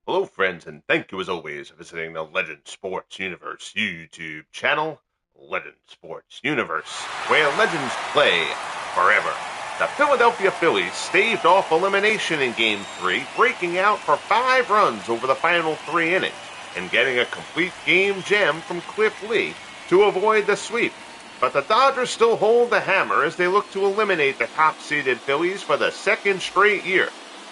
Hello, friends, and thank you as always for visiting the Legend Sports Universe YouTube channel, Legend Sports Universe, where legends play forever. The Philadelphia Phillies staved off elimination in Game 3, breaking out for 5 runs over the final 3 innings and getting a complete game gem from Cliff Lee to avoid the sweep. But the Dodgers still hold the hammer as they look to eliminate the top-seeded Phillies for the second straight year.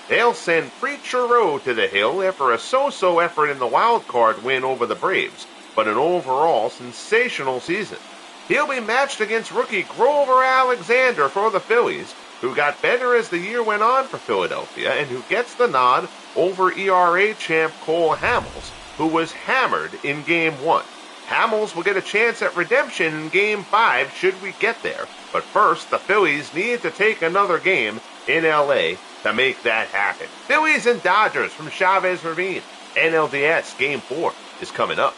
They'll send Preacher Roe to the hill after a so-so effort in the wildcard win over the Braves, but an overall sensational season. He'll be matched against rookie Grover Alexander for the Phillies, who got better as the year went on for Philadelphia and who gets the nod over ERA champ Cole Hamels, who was hammered in Game 1. Hamels will get a chance at redemption in Game 5 should we get there, but first the Phillies need to take another game in LA to make that happen. Phillies and Dodgers from Chavez Ravine. NLDS Game 4 is coming up.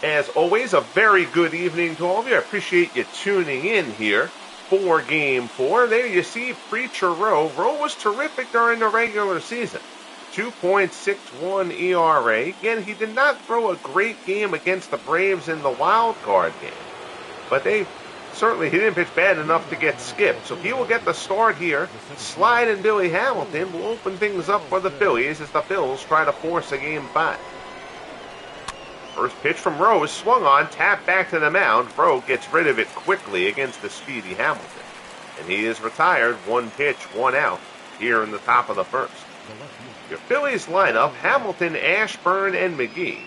As always, a very good evening to all of you. I appreciate you tuning in here for Game 4. There you see Preacher Roe. Roe was terrific during the regular season. 2.61 ERA. Again, he did not throw a great game against the Braves in the wild card game. But he didn't pitch bad enough to get skipped. So he will get the start here. Slide and Billy Hamilton will open things up for the Phillies as the Phils try to force a Game 5. First pitch from Roe is swung on, tapped back to the mound. Roe gets rid of it quickly against the speedy Hamilton. And he is retired, 1 pitch, 1 out here in the top of the first. Your Phillies lineup, Hamilton, Ashburn, and McGee,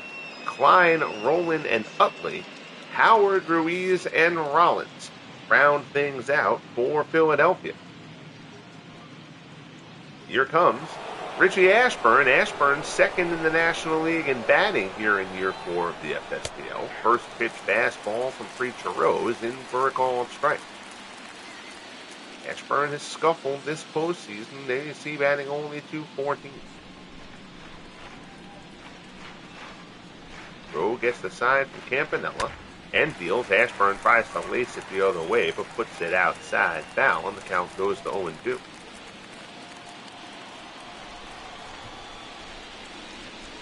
Klein, Rowland, and Utley, Howard, Ruiz, and Rollins round things out for Philadelphia. Here comes Richie Ashburn. Ashburn second in the National League in batting here in year 4 of the FSPL. First pitch fastball from Preacher Roe is in for a called strike. Ashburn has scuffled this postseason. There you see batting only .214. Roe gets the side from Campanella and deals. Ashburn tries to lace it the other way, but puts it outside foul, and the count goes to 0-2.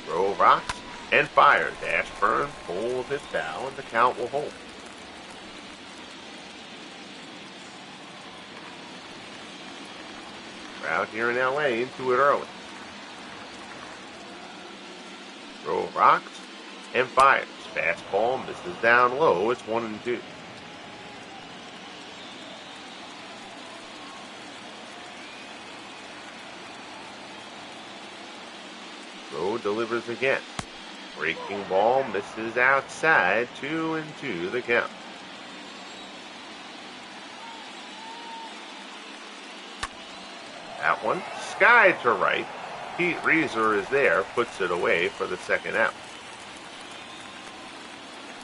Roe rocks and fires. Ashburn pulls his foul, and the count will hold. Crowd here in LA into it early. Roe rocks and fires. Fastball misses down low. It's 1-2. Roe delivers again. Breaking ball misses outside. 2-2 the count. That one, sky to right. Pete Reeser is there, puts it away for the second out.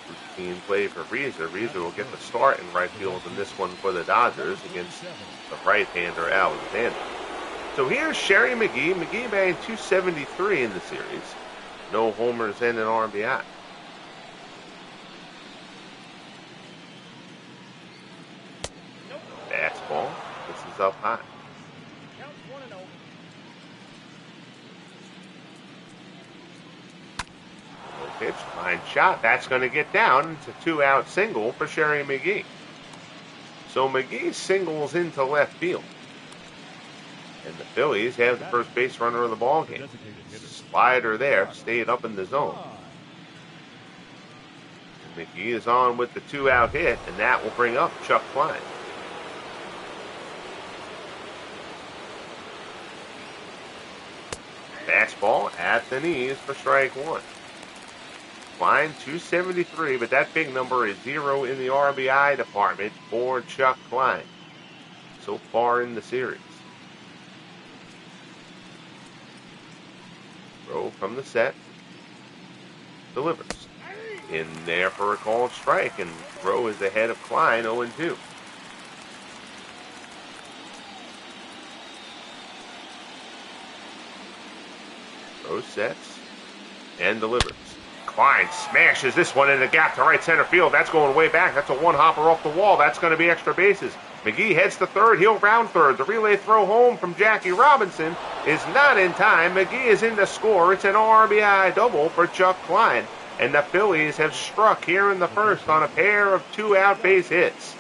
Routine play for Reeser. Reeser will get the start in right field in this one for the Dodgers against the right-hander Alexander. So here's Sherry McGee. McGee batting .273 in the series. No homers and an RBI. Fastball. This is up high. Pitch, line shot. That's going to get down. It's a 2-out single for Sherry McGee. So McGee singles into left field. And the Phillies have the first base runner of the ball game. Slider there, stayed up in the zone. And McGee is on with the 2-out hit, and that will bring up Chuck Klein. Fastball at the knees for strike 1. Klein, .273, but that big number is 0 in the RBI department for Chuck Klein so far in the series. Roe from the set, delivers. In there for a called strike, and Roe is ahead of Klein, 0-2. Roe sets and delivers. Klein smashes this one in the gap to right center field. That's going way back. That's a one-hopper off the wall. That's going to be extra bases. McGee heads to third. He'll round third. The relay throw home from Jackie Robinson is not in time. McGee is in to score. It's an RBI double for Chuck Klein. And the Phillies have struck here in the first on a pair of two-out base hits.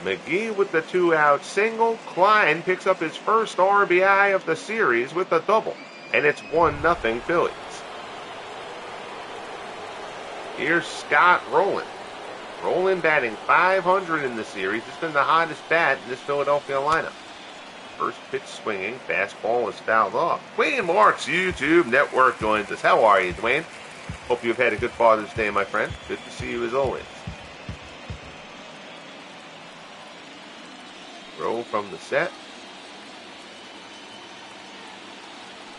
McGee with the two-out single. Klein picks up his first RBI of the series with a double. And it's 1-0 Phillies. Here's Scott Rowland. Rowland batting .500 in the series. He's been the hottest bat in this Philadelphia lineup. First pitch swinging. Fastball is fouled off. Dwayne Marks, YouTube Network, joins us. How are you, Dwayne? Hope you've had a good Father's Day, my friend. Good to see you as always. Rowe from the set.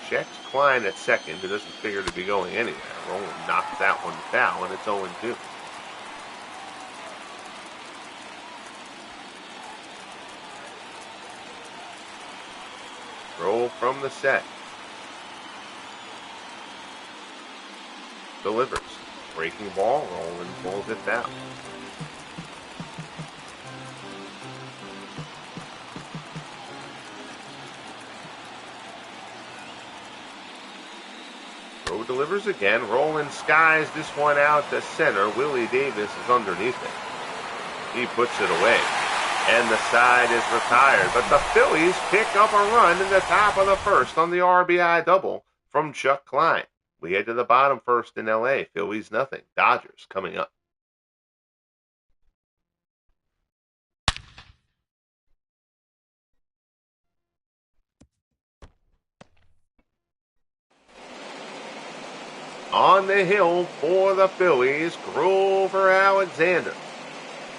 Checks Klein at second. It doesn't figure to be going anywhere. Rowland knocks that one foul, and it's 0-2. Rowe from the set. Delivers. Breaking ball. Rowland pulls it down. Rowe delivers again. Rowland skies this one out to center. Willie Davis is underneath it. He puts it away. And the side is retired. But the Phillies pick up a run in the top of the first on the RBI double from Chuck Klein. We head to the bottom first in L.A. Phillies nothing. Dodgers coming up. On the hill for the Phillies, Grover Alexander.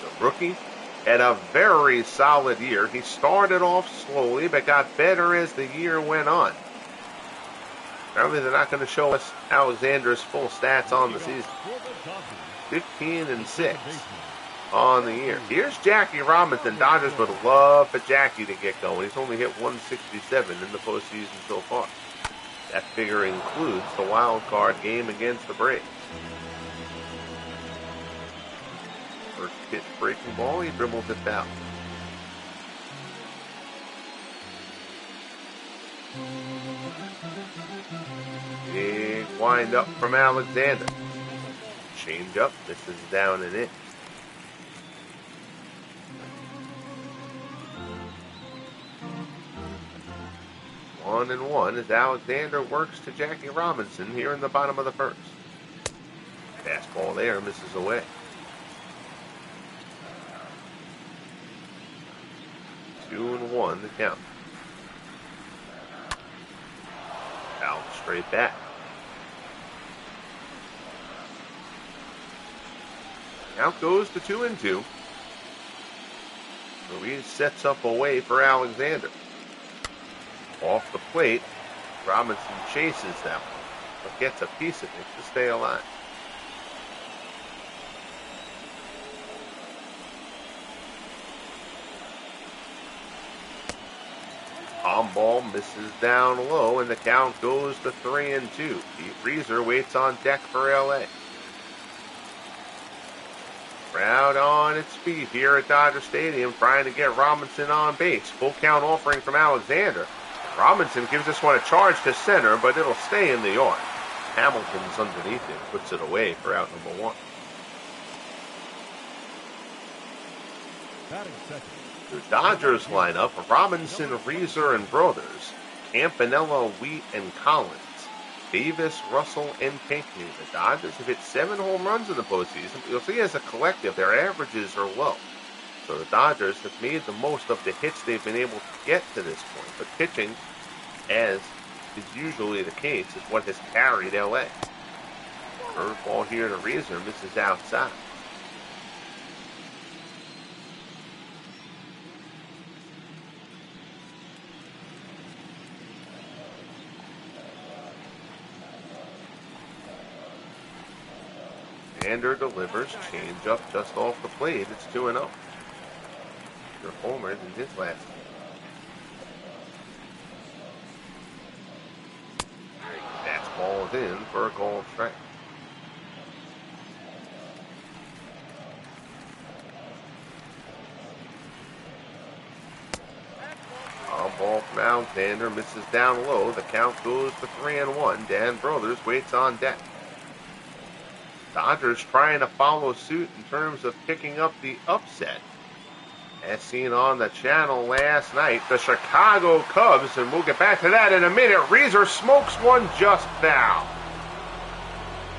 The rookie had a very solid year. He started off slowly, but got better as the year went on. Apparently they're not going to show us Alexander's full stats on the season. 15-6 on the year. Here's Jackie Robinson. Dodgers would love for Jackie to get going. He's only hit 167 in the postseason so far. That figure includes the wild card game against the Braves. First pitch breaking ball, he dribbles it down. Big wind up from Alexander. Change up, this is down and in. One and one as Alexander works to Jackie Robinson here in the bottom of the first. Fastball there, misses away. 2-1 the count. Out straight back. Count goes to 2-2. Ruiz sets up a way for Alexander. Off the plate, Robinson chases that one, but gets a piece of it to stay alive. Palm ball misses down low, and the count goes to 3-2. Pete Reeser waits on deck for LA. Crowd on its feet here at Dodger Stadium trying to get Robinson on base. Full count offering from Alexander. Robinson gives this one a charge to center, but it'll stay in the yard. Hamilton's underneath him, puts it away for out number one. The Dodgers lineup: Robinson, Reeser, and Brothers, Campanella, Wheat, and Collins, Davis, Russell, and Pinckney. The Dodgers have hit 7 home runs in the postseason. You'll see as a collective, their averages are low. So the Dodgers have made the most of the hits they've been able to get to this point. But pitching, as is usually the case, is what has carried LA. Curveball here to Reeser, misses outside. Alexander delivers, change up just off the plate. It's 2-0. Your homer in his last game. Fastball is in for a called strike. Curveball from Alexander misses down low. The count goes to 3-1. Dan Brothers waits on deck. Dodgers trying to follow suit in terms of picking up the upset. As seen on the channel last night, the Chicago Cubs, and we'll get back to that in a minute. Reeser smokes one just foul.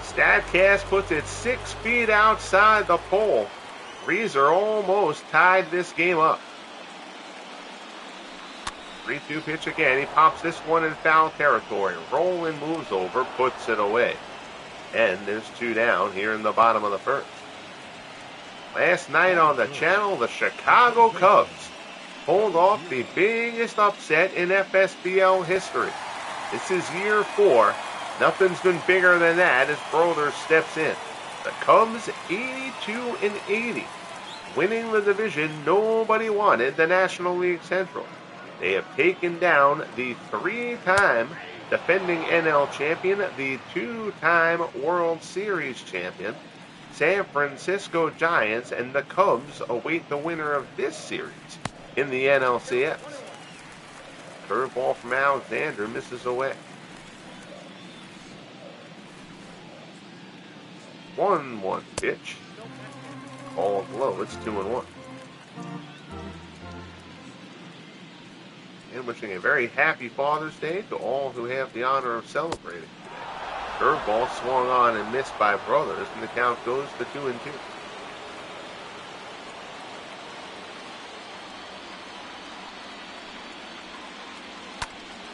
StatCast puts it 6 feet outside the pole. Reeser almost tied this game up. 3-2 pitch again. He pops this one in foul territory. Roland moves over, puts it away. And there's 2 down here in the bottom of the first. Last night on the channel, the Chicago Cubs pulled off the biggest upset in FSBL history. This is year 4. Nothing's been bigger than that as Brothers steps in. The Cubs 82-80, winning the division nobody wanted, the National League Central. They have taken down the 3-time defending NL champion, the 2-time World Series champion, San Francisco Giants, and the Cubs await the winner of this series in the NLCS. Curveball from Alexander misses away. 1-1 pitch. Called low. It's 2-1. And wishing a very happy Father's Day to all who have the honor of celebrating today. Curveball swung on and missed by Brothers, and the count goes to 2-2.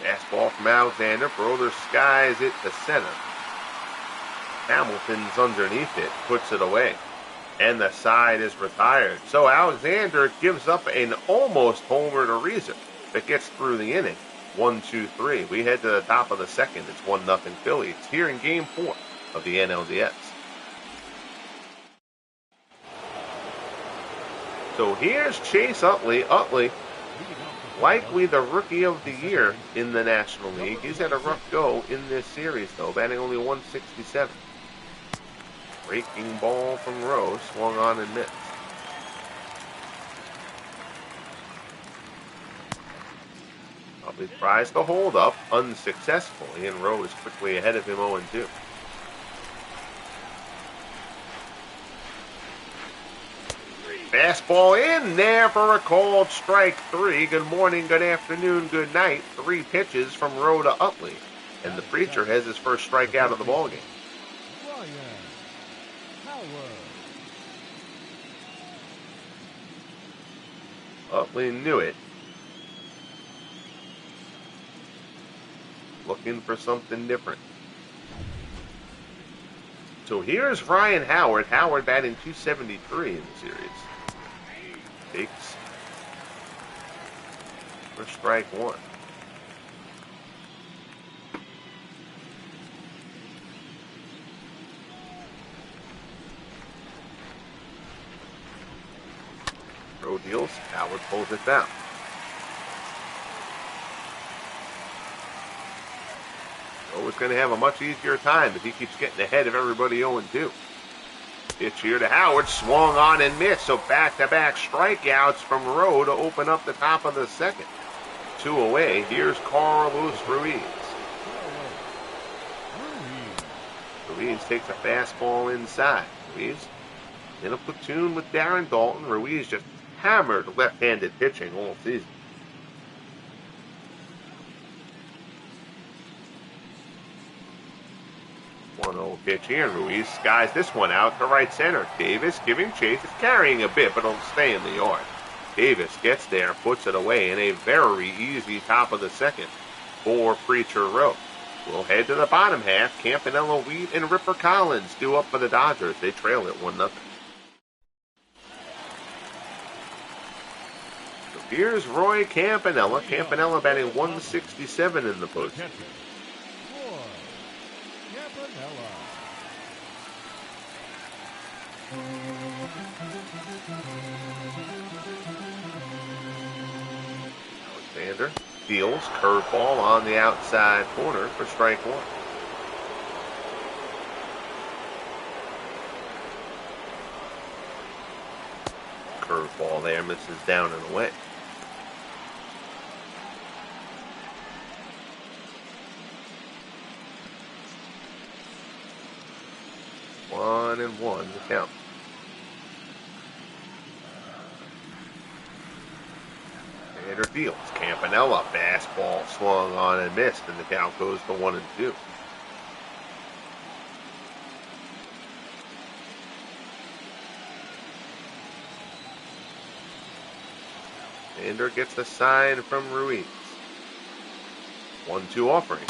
Fastball from Alexander. Brothers skies it to center. Hamilton's underneath it, puts it away, and the side is retired. So Alexander gives up an almost homer to Reeser that gets through the inning. 1-2-3. We head to the top of the second. It's 1-0 Phillies here in Game 4 of the NLDS. So here's Chase Utley. Utley, likely the Rookie of the Year in the National League. He's had a rough go in this series, though, batting only 167. Breaking ball from Roe, swung on and missed. Utley tries to hold up unsuccessfully, and Roe is quickly ahead of him 0-2. Fastball in there for a called strike 3. Good morning, good afternoon, good night. 3 pitches from Roe to Utley, and the Preacher has his first strikeout of the ballgame. Utley knew it. Looking for something different. So here's Ryan Howard. Howard batting .273 in the series. Takes for strike 1. Roe deals. Howard pulls it down. Roe is going to have a much easier time if he keeps getting ahead of everybody 0-2. Pitch here to Howard, swung on and missed. So back-to-back strikeouts from Roe to open up the top of the second. 2 away. Here's Carlos Ruiz. Ruiz takes a fastball inside. Ruiz in a platoon with Darren Dalton. Ruiz just hammered left-handed pitching all season. 1-0 pitch here. Ruiz skies this one out to right center. Davis giving chase. It's carrying a bit, but it'll stay in the yard. Davis gets there, puts it away in a very easy top of the second for Preacher Roe. We'll head to the bottom half. Campanella, Wheat, and Ripper Collins due up for the Dodgers. They trail it 1-0. So here's Roy Campanella. Campanella batting 167 in the postseason. Alexander deals curveball on the outside corner for strike 1. Curveball there misses down and away. 2-1 the count. Sander deals. Campanella, fastball swung on and missed, and the count goes to 1-2. Sander gets the sign from Ruiz. 1-2 offering.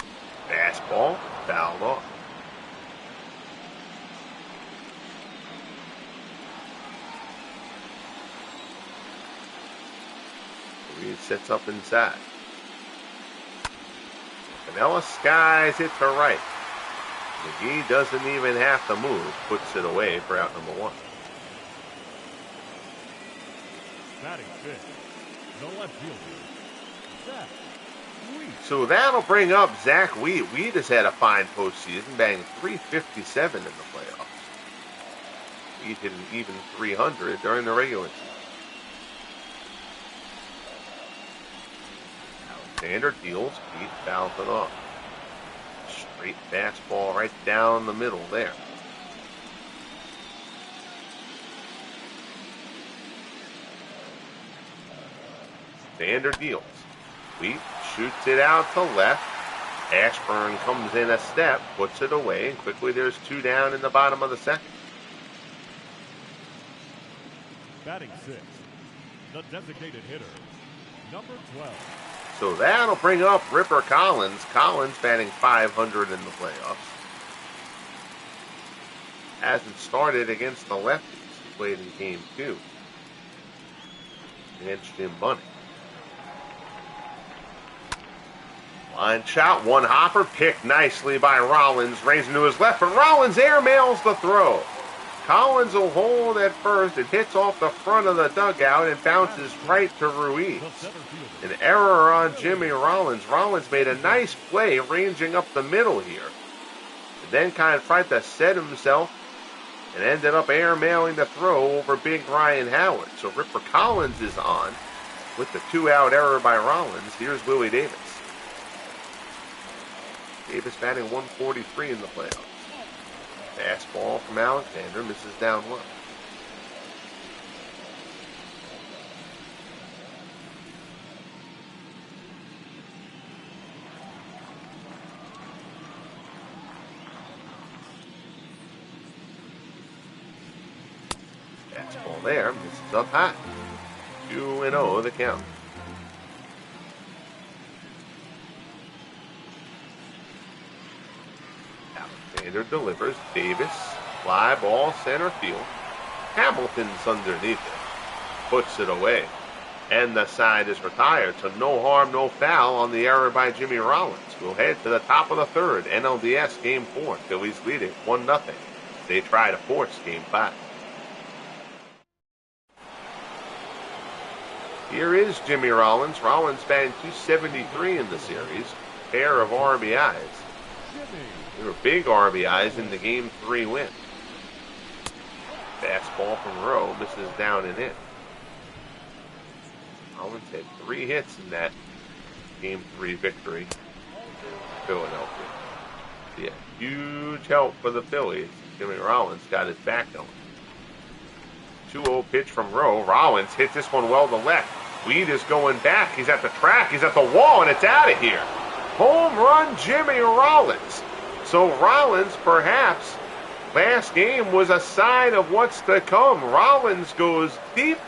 Fastball, fouled off. Ruiz sets up inside. Campanella skies it to right. McGee doesn't even have to move, puts it away for out number 1. Batting fifth, the left fielder, Zach Wheat. So that'll bring up Zach Wheat. Wheat has had a fine postseason, batting .357 in the playoffs. He hit an even .300 during the regular season. Alexander deals, Wheat fouls it off. Straight fastball right down the middle there. Sander deals. Wheat shoots it out to left. Ashburn comes in a step, puts it away, and quickly there's 2 down in the bottom of the second. Batting sixth, the designated hitter, number 12. So that'll bring up Ripper Collins. Collins batting .500 in the playoffs. Hasn't started against the lefties. He played in game 2 against Jim Bunning. Line shot, one hopper, picked nicely by Rollins, raising to his left, but Rollins airmails the throw. Collins will hold at first. It hits off the front of the dugout and bounces right to Ruiz. An error on Jimmy Rollins. Rollins made a nice play ranging up the middle here. And then kind of tried to set himself and ended up airmailing the throw over big Ryan Howard. So Ripper Collins is on with the 2-out error by Rollins. Here's Willie Davis. Davis batting .143 in the playoffs. Fastball from Alexander, misses down low. Fastball there, misses up high. 2-0 the count. Alexander delivers. Davis, fly ball, center field. Hamilton's underneath it. Puts it away. And the side is retired. So no harm, no foul on the error by Jimmy Rollins. We'll head to the top of the third. NLDS Game 4. Phillies lead it 1-0. They try to force Game 5. Here is Jimmy Rollins. Rollins batting .273 in the series. Pair of RBIs. There were big RBIs in the Game 3 win. Fastball from Roe misses down and in. Rollins had 3 hits in that Game 3 victory for Philadelphia. Yeah, huge help for the Phillies. Jimmy Rollins got his back going. 2-0 pitch from Roe. Rollins hits this one well to left. Weed is going back. He's at the track. He's at the wall, and it's out of here. Home run, Jimmy Rollins. So Rollins, perhaps, last game was a sign of what's to come. Rollins goes deep,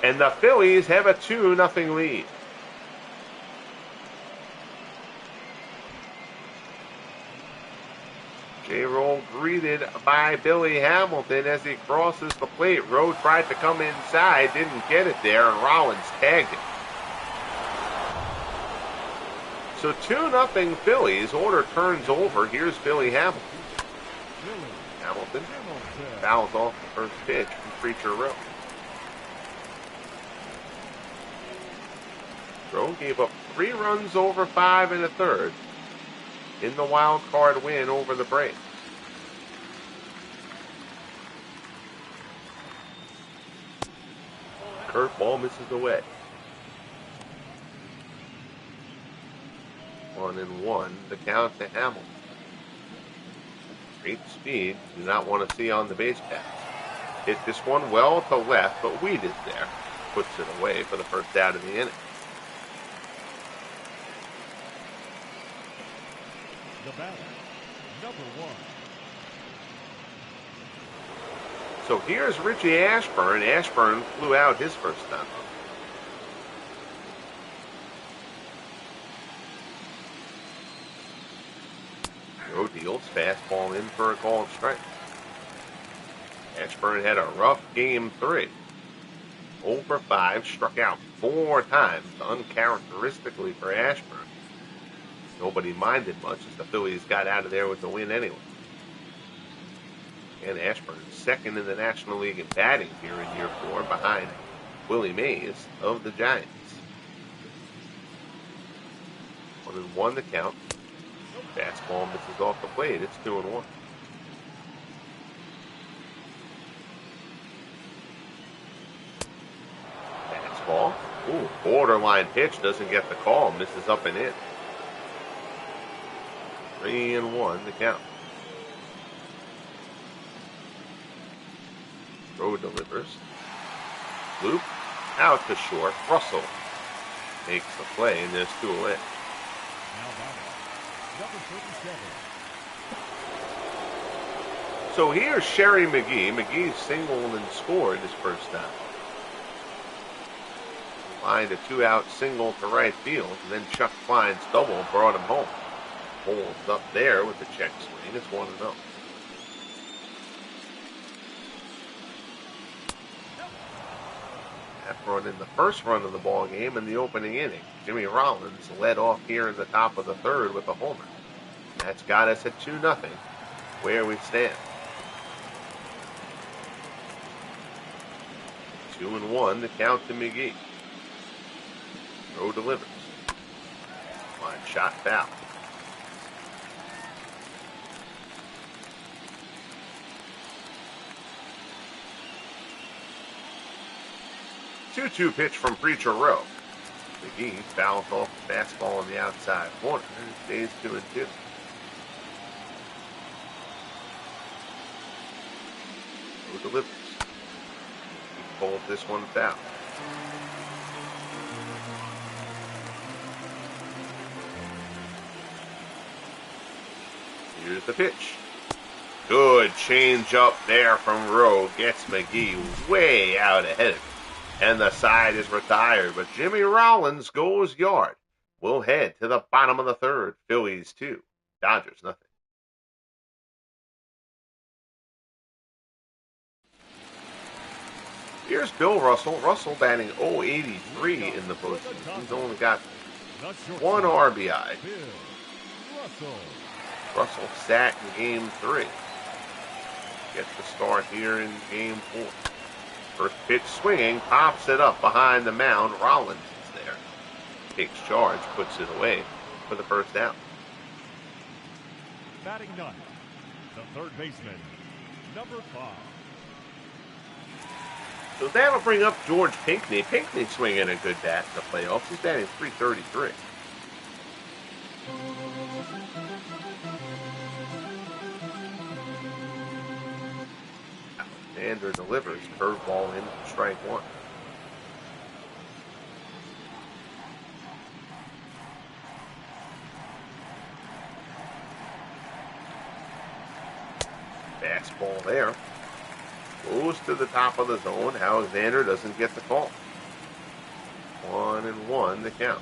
and the Phillies have a 2-0 lead. J-Roll greeted by Billy Hamilton as he crosses the plate. Roe tried to come inside, didn't get it there, and Rollins tagged him. So 2-0 Phillies. Order turns over. Here's Billy Hamilton. Hamilton fouls off the first pitch from Preacher Roe. Roe gave up 3 runs over 5 1/3 in the wild card win over the Braves. Curveball misses away. 1-1, the count to Hamilton. Great speed. Do not want to see on the base pass. Hit this one well to left, but weeded there. Puts it away for the first out of the inning. The batter, number 1. So here's Richie Ashburn. Ashburn flew out his first time. Roe deals fastball in for a called strike. Ashburn had a rough game 3. 0 for 5, struck out 4 times, uncharacteristically for Ashburn. Nobody minded much as the Phillies got out of there with the win anyway. And Ashburn second in the National League in batting here in year 4 behind Willie Mays of the Giants. 1-1 the count. Fastball misses off the plate. It's 2-1. Fastball. Ooh, borderline pitch. Doesn't get the call. Misses up and in. 3-1 the count. Roe delivers. Loop. Out to short. Russell makes the play, and there's 2 away. Now batting, number 37. So here's Sherry McGee. McGee singled and scored his first time. Lined a 2-out single to right field, and then Chuck Klein's double brought him home. Holds up there with the check swing. It's 1-0. That brought in the first run of the ball game in the opening inning. Jimmy Rollins led off here in the top of the 3rd with a homer. That's got us at 2-0, where we stand. 2-1 to count to McGee. Roe delivers. Line shot foul. Two-two pitch from Preacher Roe. McGee fouls off the fastball on the outside corner and stays 2-2. Roe delivers. He pulls this one foul. Here's the pitch. Good change up there from Roe. Gets McGee way out ahead of him. And the side is retired, but Jimmy Rollins goes yard. We'll head to the bottom of the 3rd. Phillies 2, Dodgers nothing. Here's Bill Russell. Russell batting .083 in the postseason. He's only got 1 RBI. Russell sat in game 3. Gets the start here in game 4. First pitch swinging, pops it up behind the mound. Rollins is there. Takes charge, puts it away for the first out. Batting 9th, the 3rd baseman, number 5. So that'll bring up George Pinckney. Pinckney swinging a good bat in the playoffs. He's batting .333. Alexander delivers. Curveball in for strike 1. Fastball there. Goes to the top of the zone. Alexander doesn't get the call. 1-1 the count.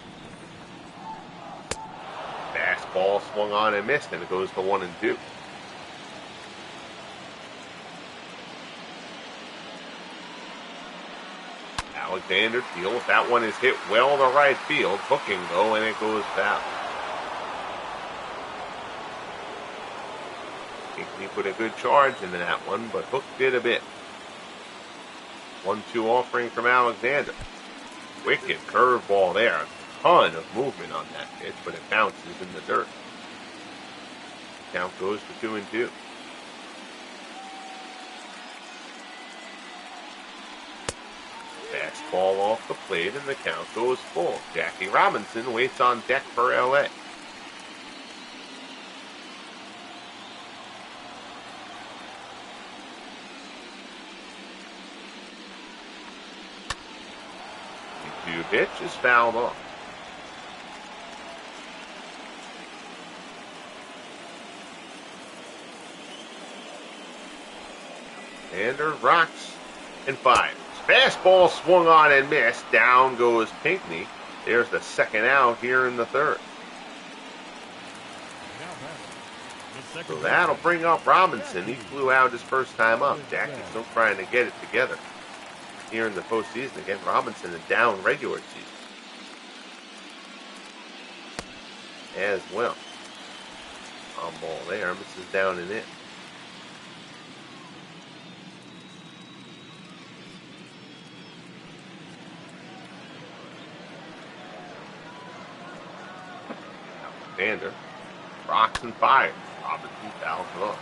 Fastball swung on and missed, and it goes to 1-2. Alexander deals. That one is hit well to right field. Hooking though, and it goes foul. He put a good charge into that one, but hooked it a bit. 1-2 offering from Alexander. Wicked curveball there. A ton of movement on that pitch, but it bounces in the dirt. Count goes to 2-2. Fastball off the plate, and the count goes full. Jackie Robinson waits on deck for LA. 2 pitch is fouled off. Alexander rocks and fires. Fastball swung on and missed. Down goes Pinckney. There's the second out here in the third. So that'll bring up Robinson. He flew out his first time up. Jackie's still trying to get it together here in the postseason. Again, Robinson is down regular season as well. On ball there. Misses down and in. Alexander rocks and fires. Robinson fouls it off.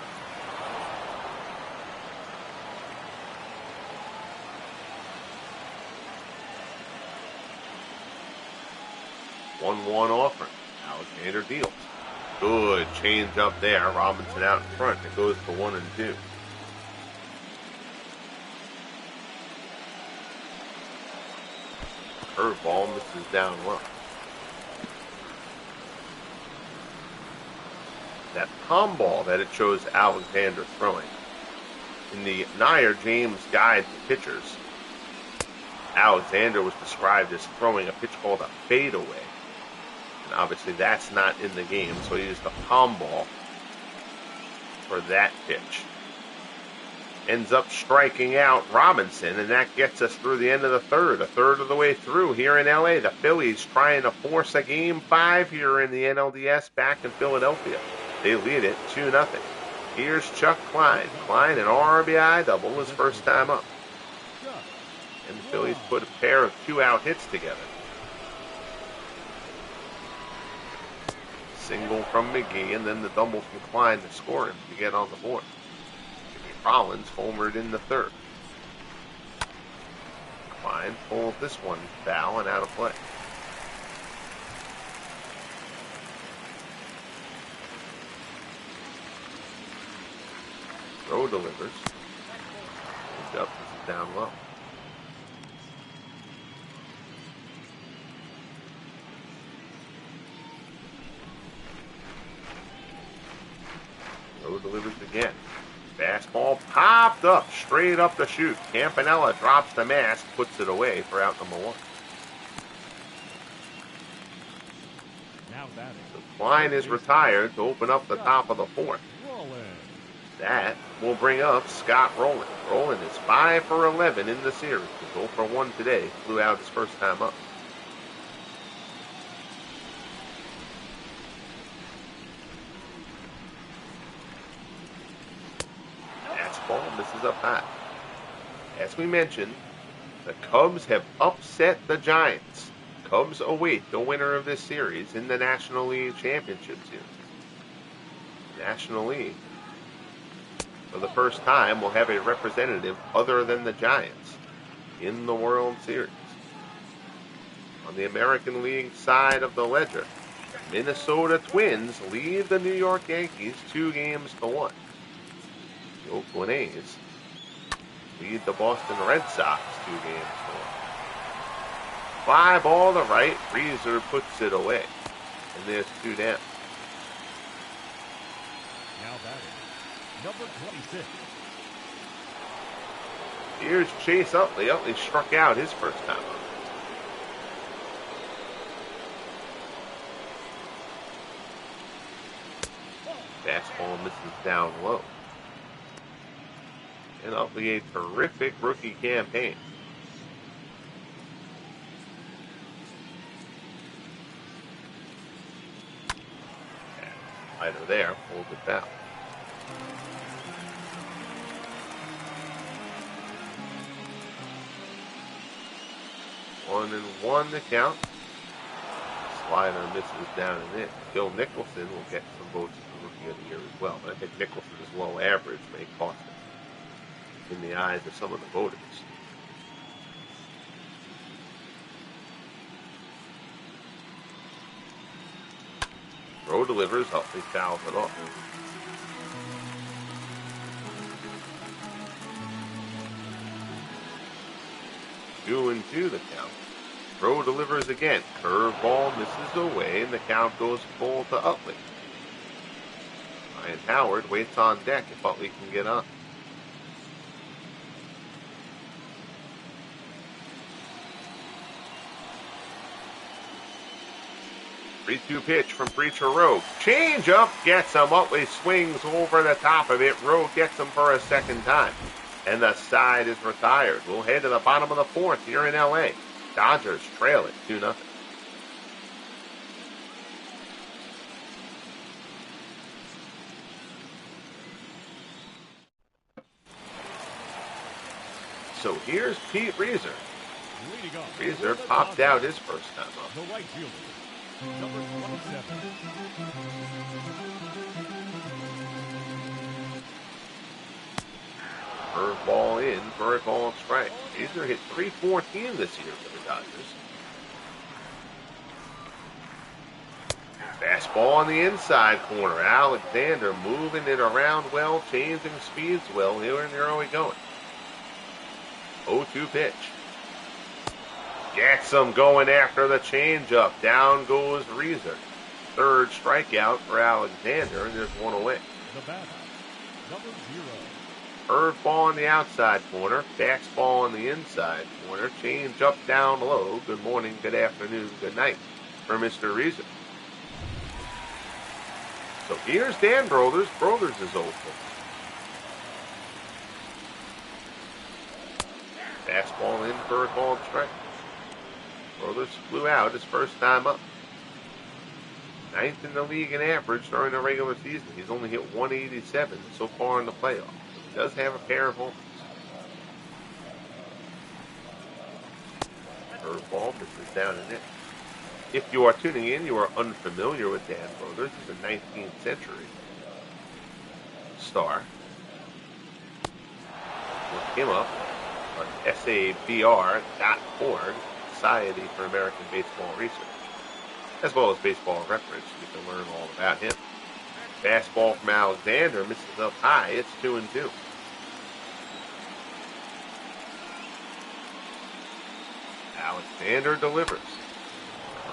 One offering. Alexander deals. Good change up there. Robinson out in front. It goes to 1-2. Curveball misses down low. That palm ball that it shows Alexander throwing. In the Nair James Guide to Pitchers, Alexander was described as throwing a pitch called a fadeaway. And obviously that's not in the game, so he used the palm ball for that pitch. Ends up striking out Robinson, and that gets us through the end of the third. A third of the way through here in LA. The Phillies trying to force a Game 5 here in the NLDS back in Philadelphia. They lead it 2-0. Here's Chuck Klein. Klein, an RBI double his first time up. And the Phillies put a pair of 2-out hits together. Single from McGee, and then the double from Klein to score him to get on the board. Jimmy Rollins homered in the third. Klein pulls this one foul and out of play. Roe delivers. He's up, this is down low. Roe delivers again. Fastball popped up, straight up the chute. Campanella drops the mask, puts it away for out number 1. Now batting. So Klein is retired to open up the top of the 4th. That will bring up Scott Rowland. Rowland is 5 for 11 in the series. He's 0 for 1 today. Flew out his first time up. Fastball misses up high. As we mentioned, the Cubs have upset the Giants. Cubs await the winner of this series in the National League Championship Series. National League, for the first time, will have a representative other than the Giants in the World Series. On the American League side of the ledger, Minnesota Twins lead the New York Yankees 2-1. The Oakland A's lead the Boston Red Sox 2-1. Fly ball to right, Freezer puts it away, and there's 2 down. Now batting, number 26. Here's Chase Utley. Utley struck out his first time up. Fastball misses down low. And Utley, a terrific rookie campaign. Slider there, pulls it down. One and one to count. Slider misses down and in. Bill Nicholson will get some votes for Rookie of the Year as well, but I think Nicholson's low average may cost him in the eyes of some of the voters. Roe delivers, Utley fouls it off. Two and two the count. Roe delivers again. Curveball misses away, and the count goes full to Utley. Ryan Howard waits on deck if Utley can get on. Three-two pitch from Preacher Roe. Change up gets him. Utley swings over the top of it. Roe gets him for a second time. And the side is retired. We'll head to the bottom of the fourth here in L.A. Dodgers trail it 2-0. So here's Pete Reeser. Reeser popped out his first time up. The right fielder, number 27. Curveball in for a called strike. Reeser hit .314 this year for the Dodgers. Fastball on the inside corner. Alexander moving it around well, changing speeds well. Here and there we going. 0-2 pitch. Gets him going after the changeup. Down goes Reeser. Third strikeout for Alexander, and there's one away. The batter, number 0. Curveball on the outside corner. Fastball on the inside corner. Change up down low. Good morning, good afternoon, good night for Mr. Reeser. So here's Dan Brothers. Brothers is open. Fastball in for a called strike. Brothers flew out his first time up. 9th in the league in average during the regular season. He's only hit 187 so far in the playoffs. He does have a pair of homers. Curveball misses down in it. If you are tuning in, you are unfamiliar with Dan Brothers. He's a 19th century star. Look him up on SABR.org, Society for American Baseball Research, as well as Baseball Reference. You can learn all about him. Fastball from Alexander misses up high. It's 2-2. Alexander delivers.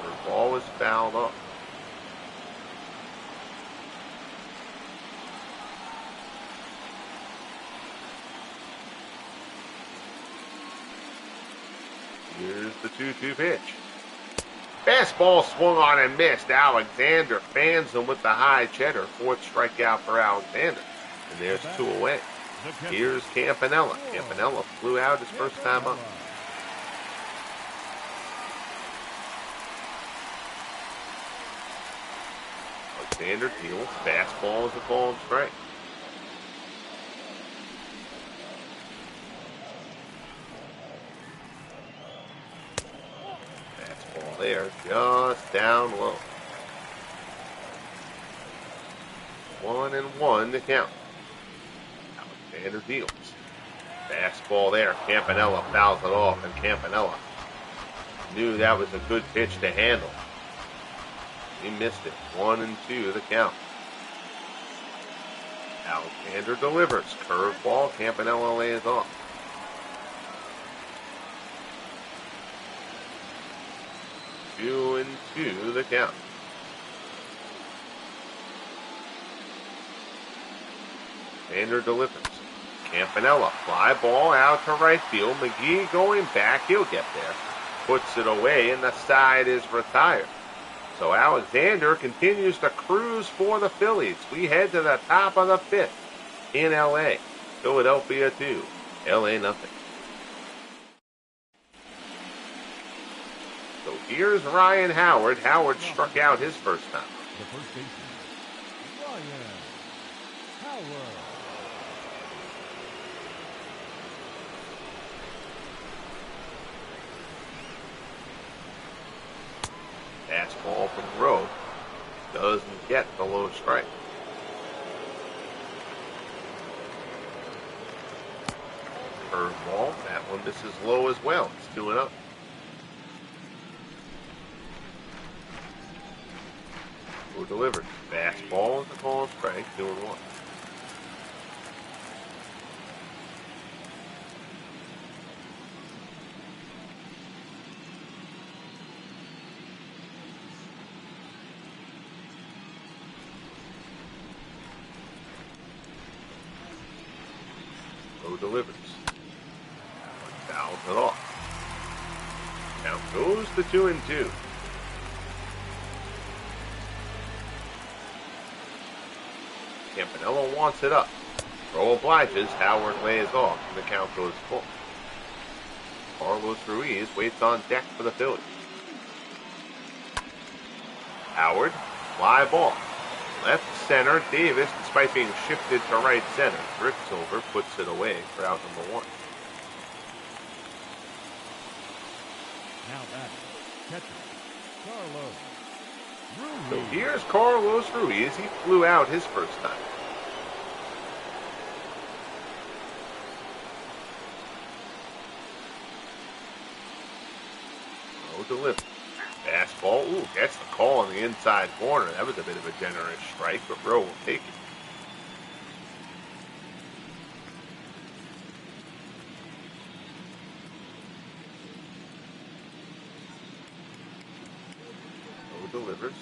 The ball is fouled off. Here's the 2-2 pitch. Fastball swung on and missed. Alexander fans him with the high cheddar. Fourth strikeout for Alexander. And there's 2 away. Here's Campanella. Campanella flew out his first time up. Alexander deals. Fastball is a called strike. Fastball there, just down low. 1-1 to count. Alexander deals. Fastball there. Campanella fouls it off, and Campanella knew that was a good pitch to handle. He missed it. 1-2 the count. Alexander delivers. Curveball. Campanella lays off. Two and two the count. Alexander delivers. Campanella. Fly ball out to right field. McGee going back. He'll get there. Puts it away, and the side is retired. So Alexander continues to cruise for the Phillies. We head to the top of the fifth in L.A. Philadelphia 2, L.A. nothing. So here's Ryan Howard. Howard struck out his first time. The first baseman, Ryan Howard. Fastball from Roe doesn't get the low strike. Curveball, that one misses low as well. It's 2-0. Who delivers? Fastball is a call strike, 2-1. delivers. Fouls it off. Count goes to 2-2. Campanella wants it up. Roe obliges. Howard lays off, and the count goes full. Carlos Ruiz waits on deck for the Phillies. Howard, fly ball. Left center, Davis, despite being shifted to right center, drifts over, puts it away for out number 1. Now back, catcher, Carlos Ruiz. So here's Carlos Ruiz. He flew out his first time. No delivery. Fastball. Ooh, gets the call on the inside corner. That was a bit of a generous strike, but Roe will take it. Roe delivers.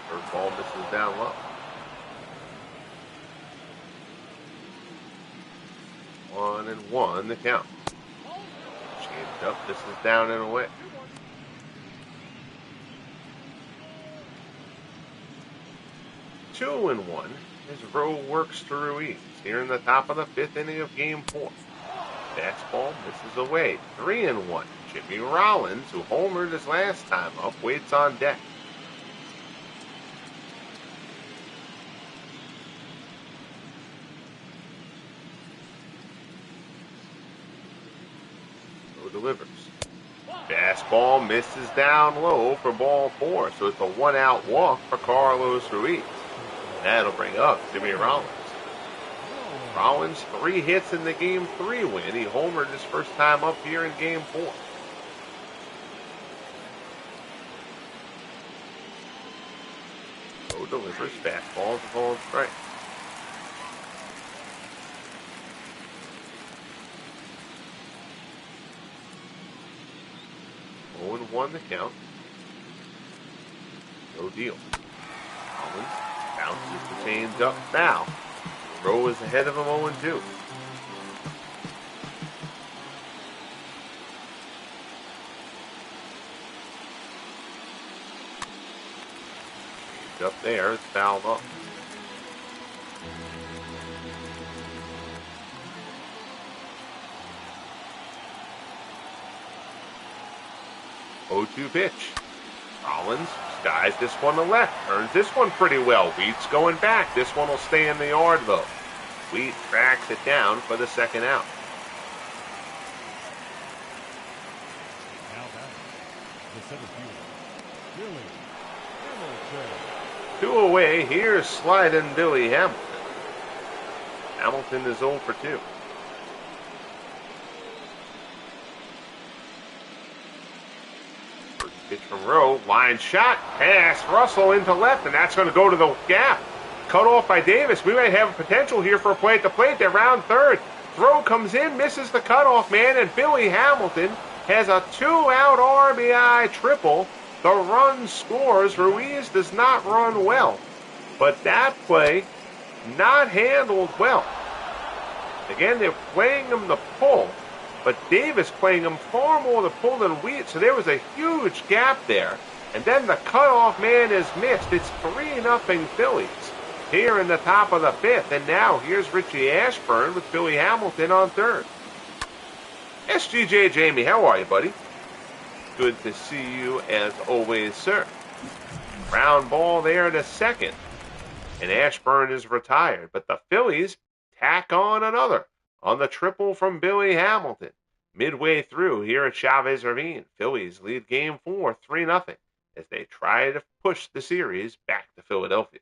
Third ball misses down low. 1-1 the count. Changed up. This is down and away. 2-1 as Roe works to Ruiz here in the top of the 5th inning of Game 4. Fastball misses away. 3-1. Jimmy Rollins, who homered his last time up, waits on deck. Roe delivers. Fastball misses down low for ball 4, so it's a 1-out walk for Carlos Ruiz. That'll bring up Jimmy Rollins. Rollins, 3 hits in the Game 3 win. He homered his first time up here in Game 4. Roe delivers. Fastball is a ball and strike. Oh and 1 the count. No deal. Rollins bounces the change up foul. Roe is ahead of him 0-2. Change up there, it's fouled off. Oh-2 pitch. Rollins skies this one to left. Turns this one pretty well. Wheat's going back. This one will stay in the yard, though. Wheat tracks it down for the second out. Now back, the center fielder, Billy Hamilton. 2 away. Here's sliding Billy Hamilton. Hamilton is 0 for 2. Pitch from Roe, line shot, pass, Russell into left, and that's going to go to the gap. Cut off by Davis. We might have a potential here for a play at the plate. They're round third. Throw comes in, misses the cutoff man, and Billy Hamilton has a 2-out RBI triple. The run scores. Ruiz does not run well, but that play not handled well. Again, they're playing him the pull, but Davis playing him far more the pull than Wheat, so there was a huge gap there. And then the cutoff man is missed. It's 3-0 Phillies here in the top of the 5th. And now here's Richie Ashburn with Billy Hamilton on third. SGJ Jamie, how are you, buddy? Good to see you as always, sir. Ground ball there to second. And Ashburn is retired. But the Phillies tack on another on the triple from Billy Hamilton. Midway through here at Chavez Ravine, Phillies lead Game 4 3-0 as they try to push the series back to Philadelphia.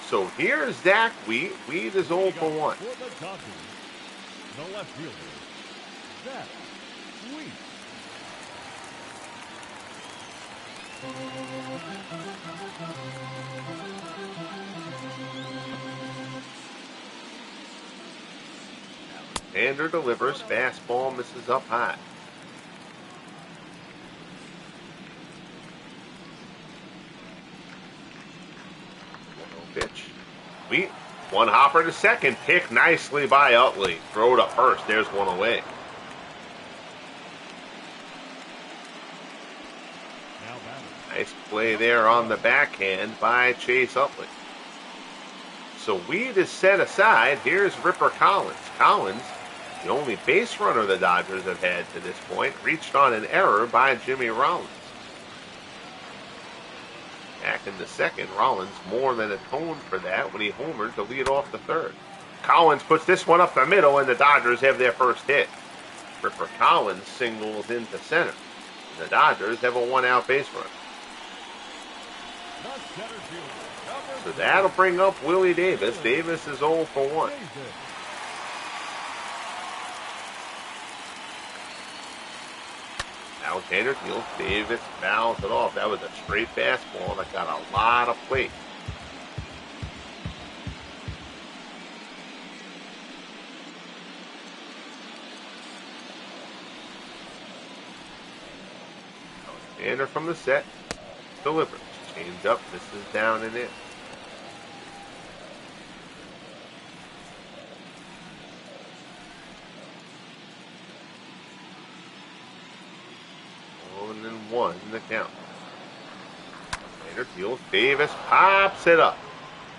So here's Zach Wheat. Wheat is 0 for 1. For the Dodgers, the left fielder, Zach Wheat. Alexander delivers. Fastball misses up high. pitch. Sweet. One hopper to second. Picked nicely by Utley. Throw to first. There's one away. Nice play there on the backhand by Chase Utley. So Weed is set aside. Here's Ripper Collins. Collins, the only base runner the Dodgers have had to this point, reached on an error by Jimmy Rollins. Back in the second, Rollins more than atoned for that when he homered to lead off the third. Collins puts this one up the middle, and the Dodgers have their first hit. Ripper Collins singles into center. And the Dodgers have a one-out base runner. So that'll bring up Willie Davis. Davis is 0 for 1. Alexander deals. Davis fouls it off. That was a straight fastball that got a lot of plate. Alexander from the set. Delivers. Change up. This is down and in. One in the count. Later deals. Davis pops it up.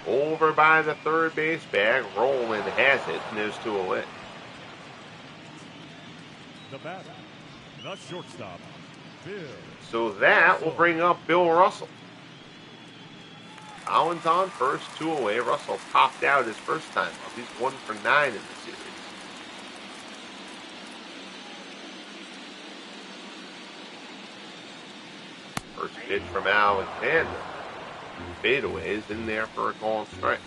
Over by the third base bag. Rowland has it, and there's 2 away. The batter, the shortstop, Bill. So that will bring up Bill Russell. Collins on first, 2 away. Russell popped out his first time up. He's 1 for 9 in the series. First pitch from Alexander. Fadeaway is in there for a called strike.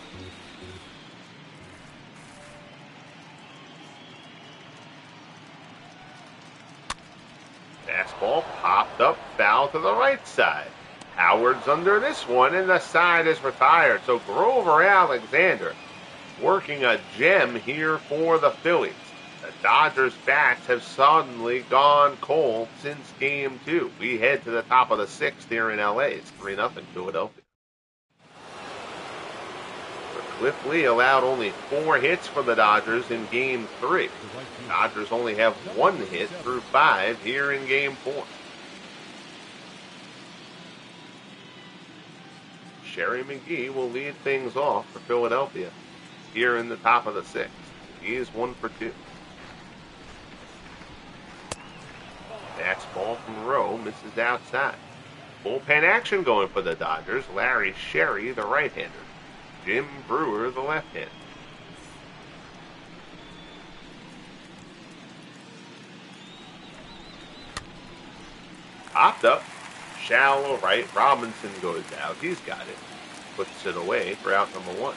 Fastball popped up, foul to the right side. Howard's under this one, and the side is retired. So Grover Alexander working a gem here for the Phillies. The Dodgers' bats have suddenly gone cold since Game 2. We head to the top of the 6th here in L.A. It's 3-0 Philadelphia. Cliff Lee allowed only 4 hits for the Dodgers in Game 3. The Dodgers only have 1 hit through 5 here in Game 4. Sherry McGee will lead things off for Philadelphia here in the top of the 6th. He is 1 for 2. Fastball from Roe misses outside. Bullpen action going for the Dodgers. Larry Sherry, the right-hander. Jim Brewer, the left-hander. Popped up. Shallow right. Robinson goes out. He's got it. Puts it away for out number 1.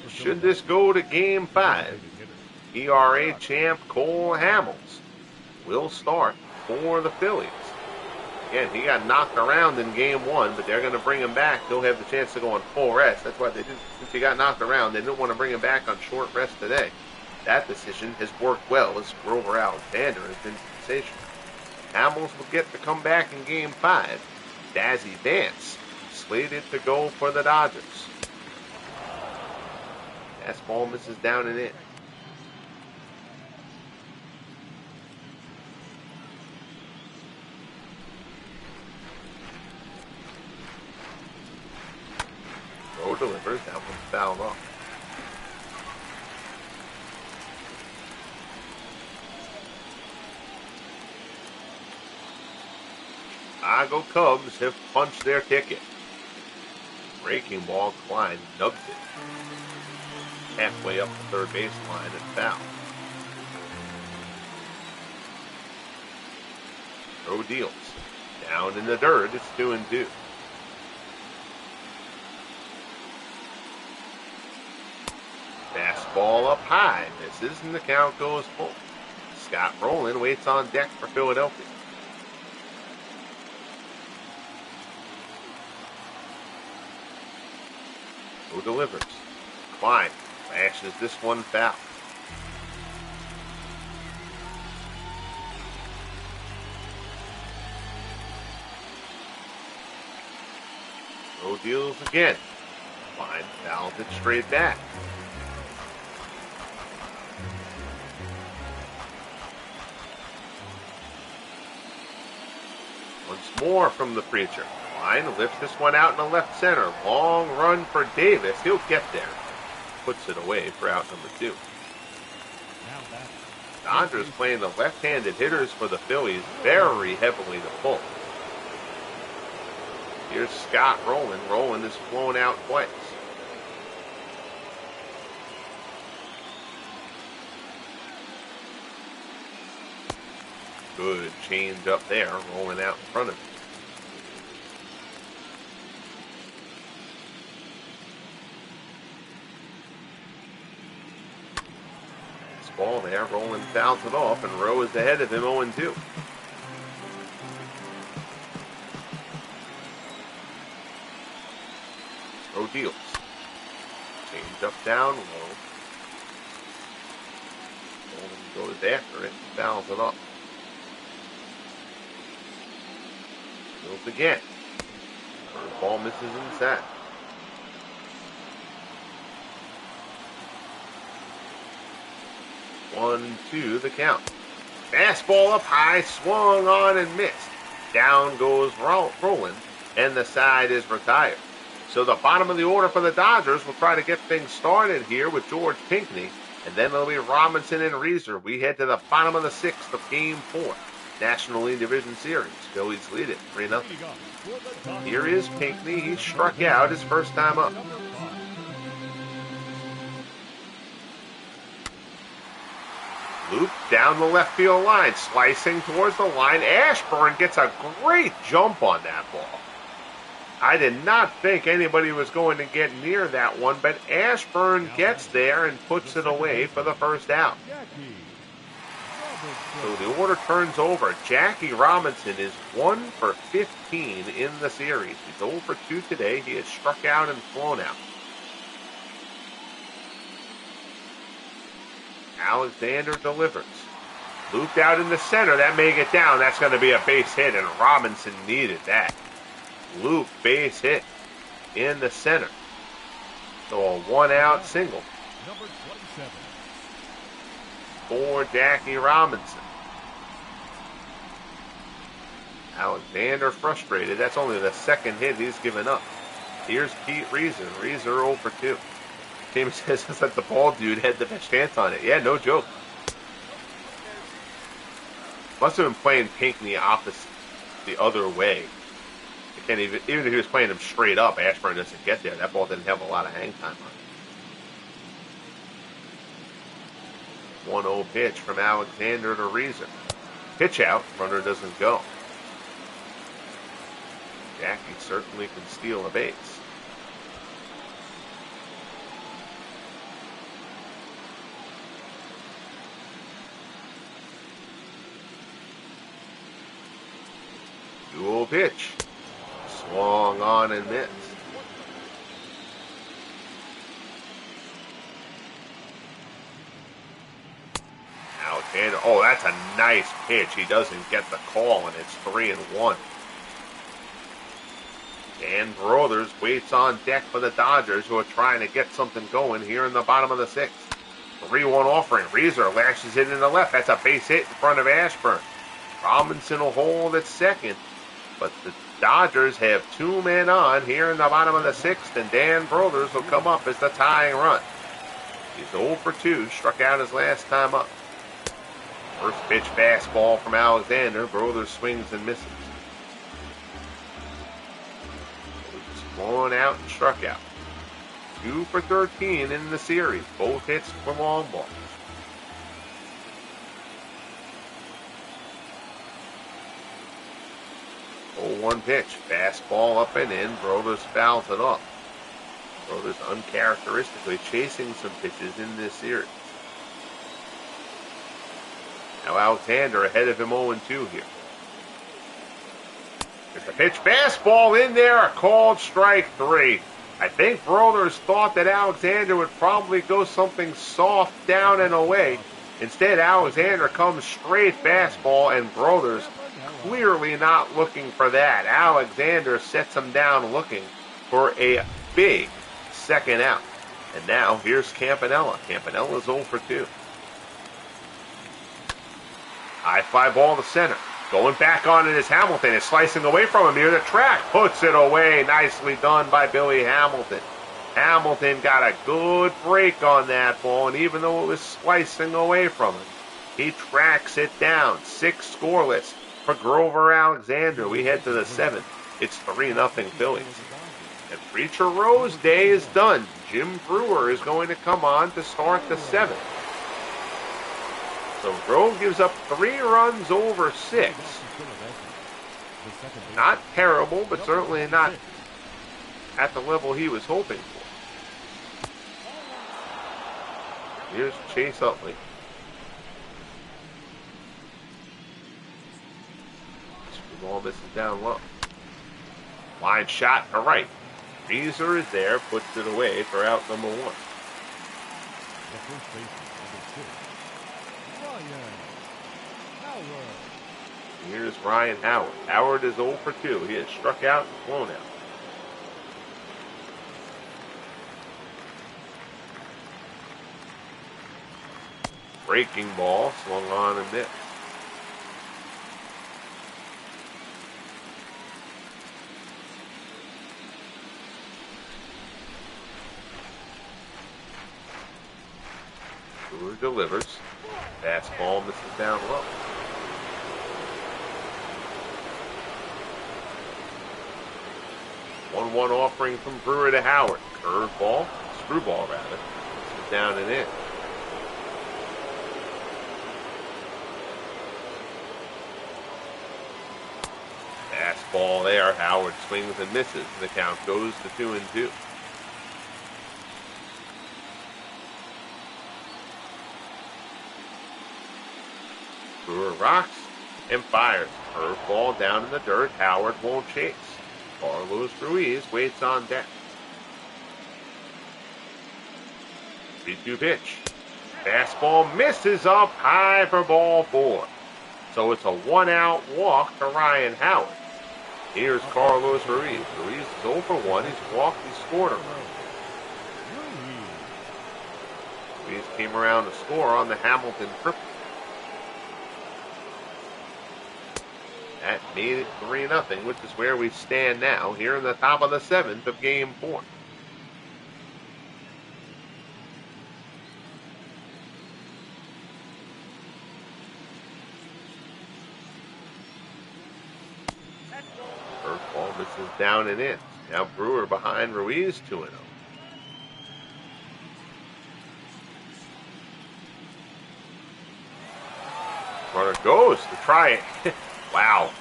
Should this go to Game 5, ERA champ Cole Hamels will start for the Phillies. Again, he got knocked around in Game 1, but they're going to bring him back. He'll have the chance to go on full rest. That's why they didn't. Since he got knocked around, they didn't want to bring him back on short rest today. That decision has worked well as Grover Alexander has been sensational. Hamels will get to come back in Game 5. Dazzy Vance slated to go for the Dodgers. Fastball misses down and in. Roe delivers. That one's fouled off. Chicago Cubs have punched their ticket. Breaking ball, Klein nubs it. Halfway up the third baseline and foul. Roe deals. Down in the dirt, it's 2-2. Fastball up high. Misses, and the count goes full. Scott Rowland waits on deck for Philadelphia. Who delivers? Klein smashes this one foul. Roe deals again. Line fouls it straight back. Once more from the Preacher. Line lifts this one out in the left center. Long run for Davis. He'll get there. Puts it away for out number 2. Dodgers playing the left-handed hitters for the Phillies very heavily to pull. Here's Scott rolling. Rolling is flown out twice. Good change up there, rolling out in front of him. Ball there, rolling fouls it off, and Roe is ahead of him 0-2. Roe deals. Change up down low. Rolling goes after it, fouls it off. Deals again. First ball misses inside. 1-2 the count. Fastball up high, swung on and missed. Down goes Roland, and the side is retired. So the bottom of the order for the Dodgers will try to get things started here with George Pinckney, and then it'll be Robinson and Reeser. We head to the bottom of the 6th of Game 4, National League Division Series. Phillies lead it 3-0. Here is Pinckney. He struck out his first time up. Loop down the left field line, slicing towards the line. Ashburn gets a great jump on that ball. I did not think anybody was going to get near that one, but Ashburn gets there and puts it away for the first out. So the order turns over. Jackie Robinson is 1 for 15 in the series. He's 0 for 2 today. He has struck out and flown out. Alexander delivers. Looped out in the center. That may get down. That's going to be a base hit, and Robinson needed that. Loop base hit in the center. So a 1-out single for Jackie Robinson. Alexander frustrated. That's only the second hit he's given up. Here's Pete Reeser. Reeser 0 for 2. Team says that the ball dude had the best chance on it. Yeah, no joke. Must have been playing Pinckney opposite the other way. You can't even if he was playing him straight up, Ashburn doesn't get there. That ball didn't have a lot of hang time on it. 1-0 pitch from Alexander to Reeser. Pitch out, runner doesn't go. Jackie certainly can steal a base. Dual pitch. Swung on and missed. Alexander, oh, that's a nice pitch. He doesn't get the call, and it's 3-1. Dan Brothers waits on deck for the Dodgers, who are trying to get something going here in the bottom of the 6th. 3-1 offering. Reeser lashes it in the left. That's a base hit in front of Ashburn. Robinson will hold at second. But the Dodgers have 2 men on here in the bottom of the 6th, and Dan Brothers will come up as the tying run. He's 0 for 2, struck out his last time up. First pitch fastball from Alexander. Brothers swings and misses. Just blown out and struck out. 2 for 13 in the series. Both hits were long balls. 0-1 pitch. Fastball up and in. Brothers fouls it off. Brothers uncharacteristically chasing some pitches in this series. Now Alexander ahead of him 0-2 here. There's a pitch. Fastball in there. A called strike 3. I think Brothers thought that Alexander would probably go something soft down and away. Instead, Alexander comes straight fastball, and Brothers clearly not looking for that. Alexander sets him down looking, for a big second out. And now here's Campanella. Campanella's 0 for 2. High fly ball to center. Going back on it is Hamilton. Is slicing away from him near the track. Puts it away. Nicely done by Billy Hamilton. Hamilton got a good break on that ball, and even though it was slicing away from him, he tracks it down. 6 scoreless for Grover Alexander. We head to the 7th. It's 3-0 Phillies. And Preacher Roe's day is done. Jim Brewer is going to come on to start the 7th. So Roe gives up 3 runs over 6. Not terrible, but certainly not at the level he was hoping for. Here's Chase Utley. The ball misses down low. Line shot to right. Reeser is there, puts it away for out number 1. Here's Ryan Howard. Howard is 0 for 2. He has struck out and flown out. Breaking ball, swung on and missed. Brewer delivers. Fastball misses down low. 1-1 offering from Brewer to Howard. Curveball, screwball rather. This is down and in. Fastball there. Howard swings and misses. The count goes to 2-2. Brewer rocks and fires. Curveball down in the dirt. Howard won't chase. Carlos Ruiz waits on deck. 3-2 pitch. Fastball misses up high for ball 4. So it's a 1-out walk to Ryan Howard. Here's Carlos Ruiz. Ruiz is 0 for 1. He's walked, he's scored a run. Ruiz came around to score on the Hamilton triple. That made it 3-0, which is where we stand now, here in the top of the 7th of Game 4. Curveball misses down and in. Now Brewer behind Ruiz 2-0. Runner goes to try it. Wow.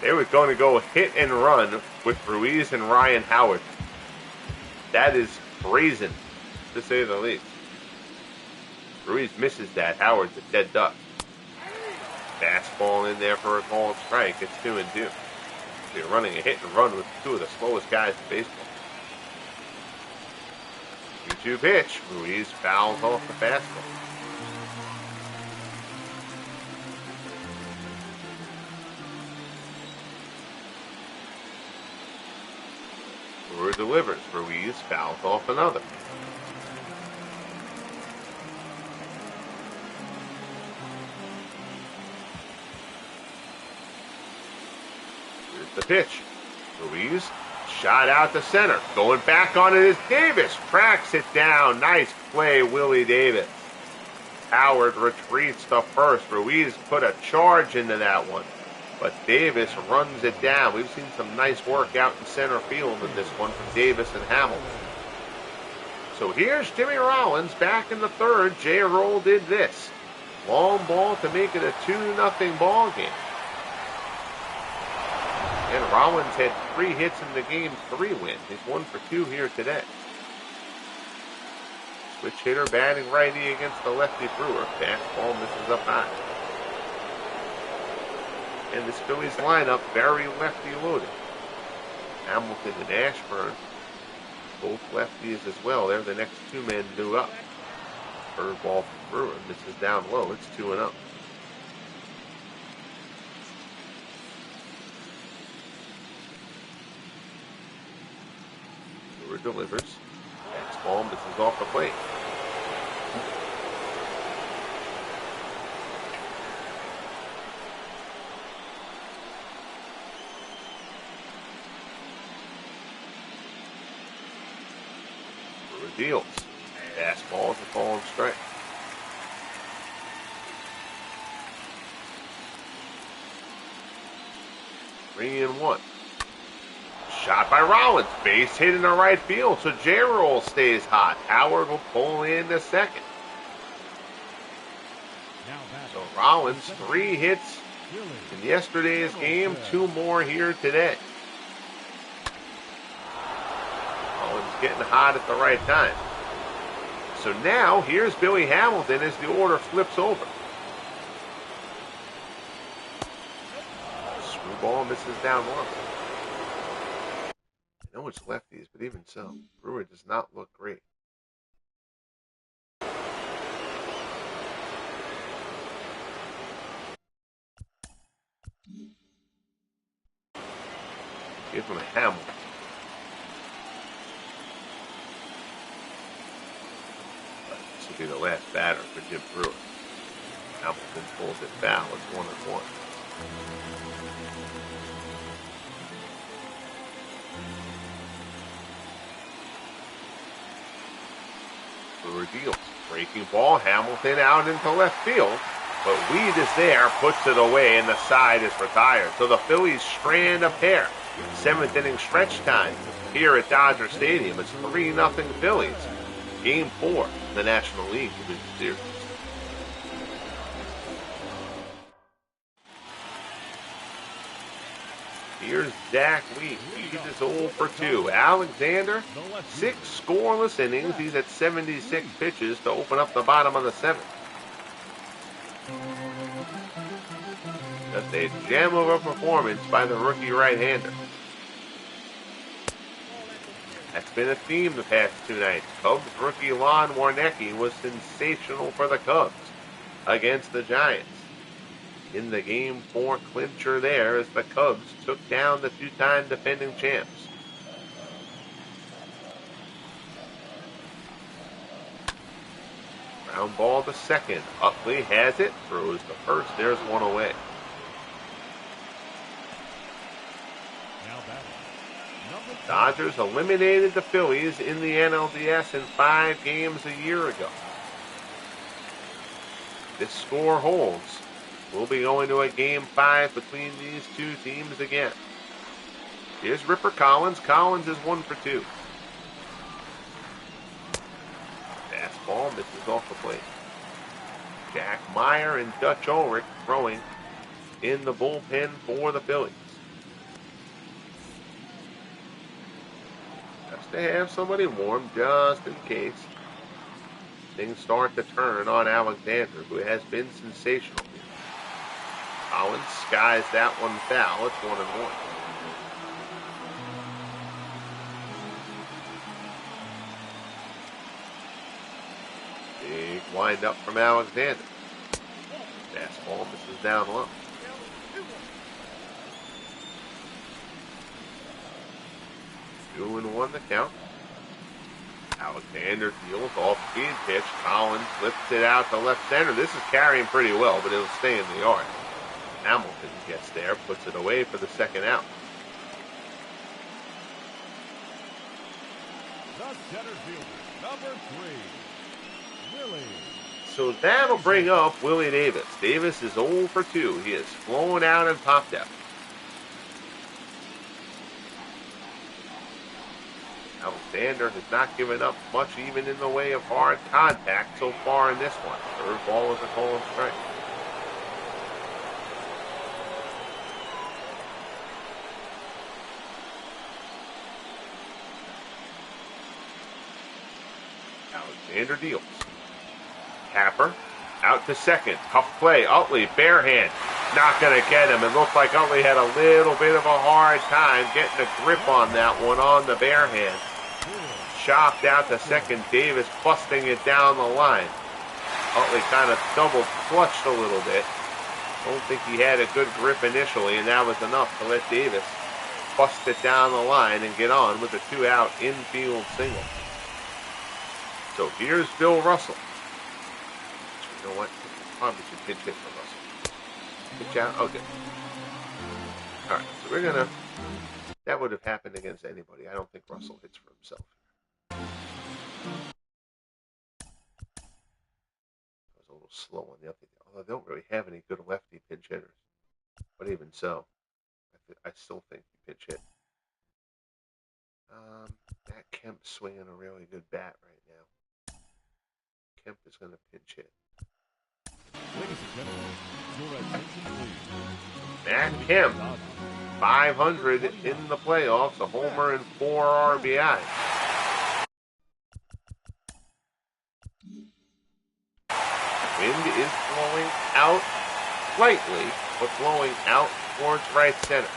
They were going to go hit and run with Ruiz and Ryan Howard. That is brazen, to say the least. Ruiz misses that. Howard's a dead duck. Fastball in there for a called strike. It's 2-2. You're running a hit and run with 2 of the slowest guys in baseball. 2-2 pitch. Ruiz fouls off the fastball. Brewer delivers. Ruiz fouls off another. Here's the pitch. Ruiz shot out to center. Going back on it is Davis. Tracks it down. Nice play, Willie Davis. Howard retreats to first. Ruiz put a charge into that one. But Davis runs it down. We've seen some nice work out in center field in this one from Davis and Hamilton. So here's Jimmy Rollins back in the 3rd. Jay Roll did this. Long ball to make it a 2-0 ball game. And Rollins had 3 hits in the game, 3 wins. He's 1 for 2 here today. Switch hitter batting righty against the lefty Brewer. Fastball misses up high. And this Phillies lineup very lefty loaded. Hamilton and Ashburn, both lefties as well. They're the next 2 men due up. Curveball from Brewer. This is down low. It's 2-0. delivers. Fastball misses off the plate. Brewer deals. Fastball is a ball and strike. Three and one. Shot by Rollins. Base hit in the right field, so J-Roll stays hot. Howard will pull in the second. So Rollins, 3 hits in yesterday's game, 2 more here today. Rollins getting hot at the right time. So now, here's Billy Hamilton as the order flips over. Screwball misses down one. I know it's lefties, but even so, Brewer does not look great. Give him a Hamilton. This will be the last batter for Jim Brewer. Hamilton pulls it foul. It's 1-1. Brewer deals. Breaking ball. Hamilton out into left field. But Weed is there, puts it away, and the side is retired. So the Phillies strand a pair. 7th inning stretch time here at Dodger Stadium. It's 3-0 Phillies. Game 4 in the National League Division Series. Here's Zach Weed. Weed is 0 for 2. Alexander, 6 scoreless innings. He's at 76 pitches to open up the bottom of the 7th. Just a gem of a performance by the rookie right-hander. That's been a theme the past 2 nights. Cubs rookie Lon Warnecki was sensational for the Cubs against the Giants. In the Game 4 clincher there as the Cubs took down the 2-time defending champs. Ground ball to second. Utley has it. Throws to first. There's one away. Dodgers eliminated the Phillies in the NLDS in 5 games a year ago. This score holds. We'll be going to a Game 5 between these 2 teams again. Here's Ripper Collins. Collins is 1 for 2. Fastball misses off the plate. Jack Meyer and Dutch Ulrich throwing in the bullpen for the Phillies. Just to have somebody warm, just in case things start to turn on Alexander, who has been sensational. Collins skies that one foul. It's 1-1. Big wind up from Alexander. Fastball misses down low. Two and 1 the count. Alexander deals off-speed pitch. Collins flips it out to left center. This is carrying pretty well, but it'll stay in the yard. Hamilton gets there, puts it away for the second out. The center fielder, number 3, Willie. So that'll bring up Willie Davis. Davis is 0 for 2. He has flown out and popped out. Alexander has not given up much even in the way of hard contact so far in this one. Third ball is a call and strike. Alexander deals. Capper out to second. Tough play. Utley, bare hand. Not going to get him. It looked like Utley had a little bit of a hard time getting a grip on that one on the bare hand. Chopped out to second. Davis busting it down the line. Utley kind of double clutched a little bit. Don't think he had a good grip initially, and that was enough to let Davis bust it down the line and get on with a 2-out infield single. So here's Bill Russell. You know what? Probably should pitch hit for Russell. Pitch out. Okay. All right. So we're gonna. That would have happened against anybody. I don't think Russell hits for himself. I was a little slow on the update. Although they don't really have any good lefty pinch hitters. But even so, I still think you pinch hit. Matt Kemp's swinging a really good bat right now. Kemp is going to pinch hit. Ladies and gentlemen, your attention please. Matt Kemp, 500 in the playoffs, a homer and 4 RBI. Wind is blowing out slightly, but blowing out towards right center.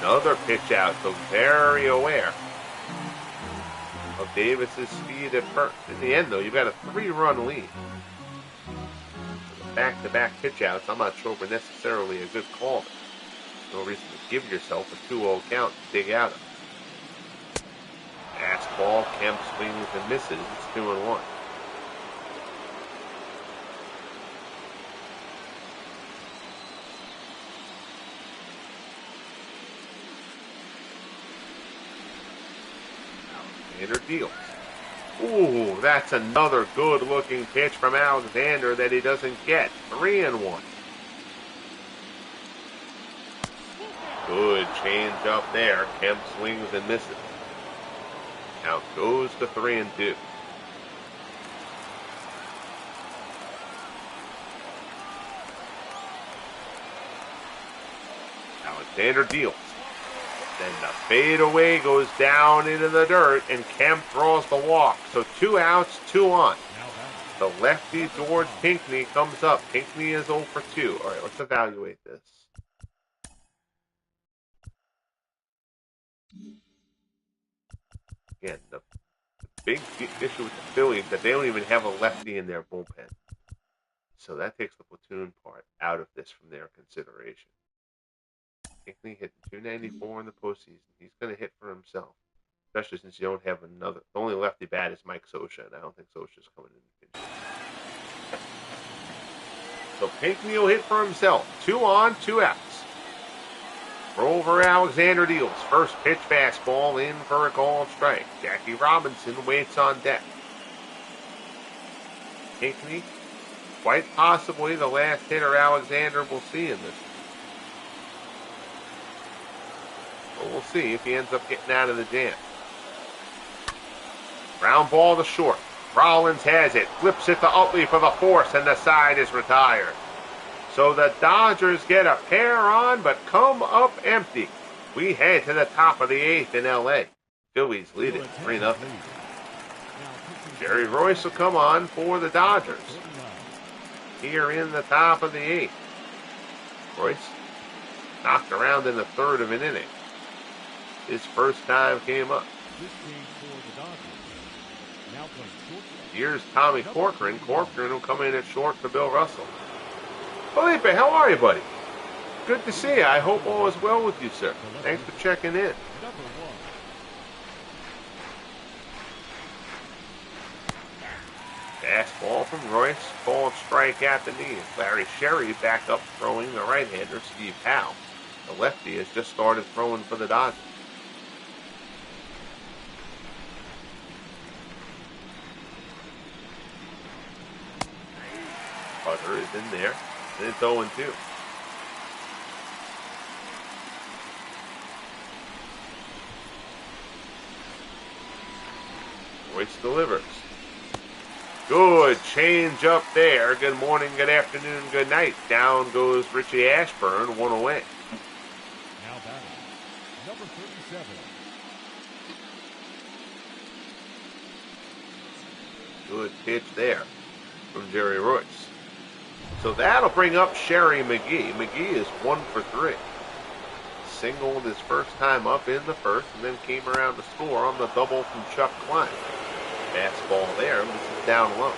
Another pitch out, so very aware of Davis's speed at first. In the end, though, you've got a 3-run lead. Back-to-back pitch outs, I'm not sure were necessarily a good call. No reason to give yourself a 2-0 count to dig out of. Fastball, Kemp swings and misses. It's 2-1. Alexander deals. Ooh, that's another good-looking pitch from Alexander that he doesn't get. 3-1. Good change up there. Kemp swings and misses. Count goes to 3-2. Alexander deals. Then the fadeaway goes down into the dirt, and Kemp draws the walk. So 2 outs, 2 on. The lefty George Pinckney comes up. Pinckney is 0 for 2. All right, let's evaluate this. Again, the big issue with the Phillies is that they don't even have a lefty in their bullpen. So that takes the platoon part out of this from their consideration. Pinckney hit 294 in the postseason. He's going to hit for himself, especially since you don't have another. The only lefty bat is Mike Scioscia, and I don't think Scioscia's coming in to pinch. So Pinckney will hit for himself. 2 on, 2 outs. Rover Alexander deals. First pitch fastball in for a called strike. Jackie Robinson waits on deck. Pinckney, quite possibly the last hitter Alexander will see in this. But we'll see if he ends up getting out of the jam. Ground ball to short. Rollins has it. Flips it to Utley for the force, and the side is retired. So the Dodgers get a pair on, but come up empty. We head to the top of the 8th in L.A. Phillies lead it 3-0. Jerry Royce will come on for the Dodgers here in the top of the 8th. Royce knocked around in the 3rd of an inning. His first time came up. Here's Tommy Corcoran. Corcoran will come in at short for Bill Russell. Felipe, how are you, buddy? Good to see you. I hope all is well with you, sir. Thanks for checking in. Fastball from Royce. Called strike at the knee. Larry Sherry back up throwing. The right-hander, Steve Howe. The lefty has just started throwing for the Dodgers. Putter is in there. And it's 0-2. Royce delivers. Good change up there. Good morning, good afternoon, good night. Down goes Richie Ashburn, 1 away. Now batting, number 37. Good pitch there from Jerry Royce. So that'll bring up Sherry McGee. McGee is 1 for 3. Singled his first time up in the first, and then came around to score on the double from Chuck Klein. Fastball there. This is down low.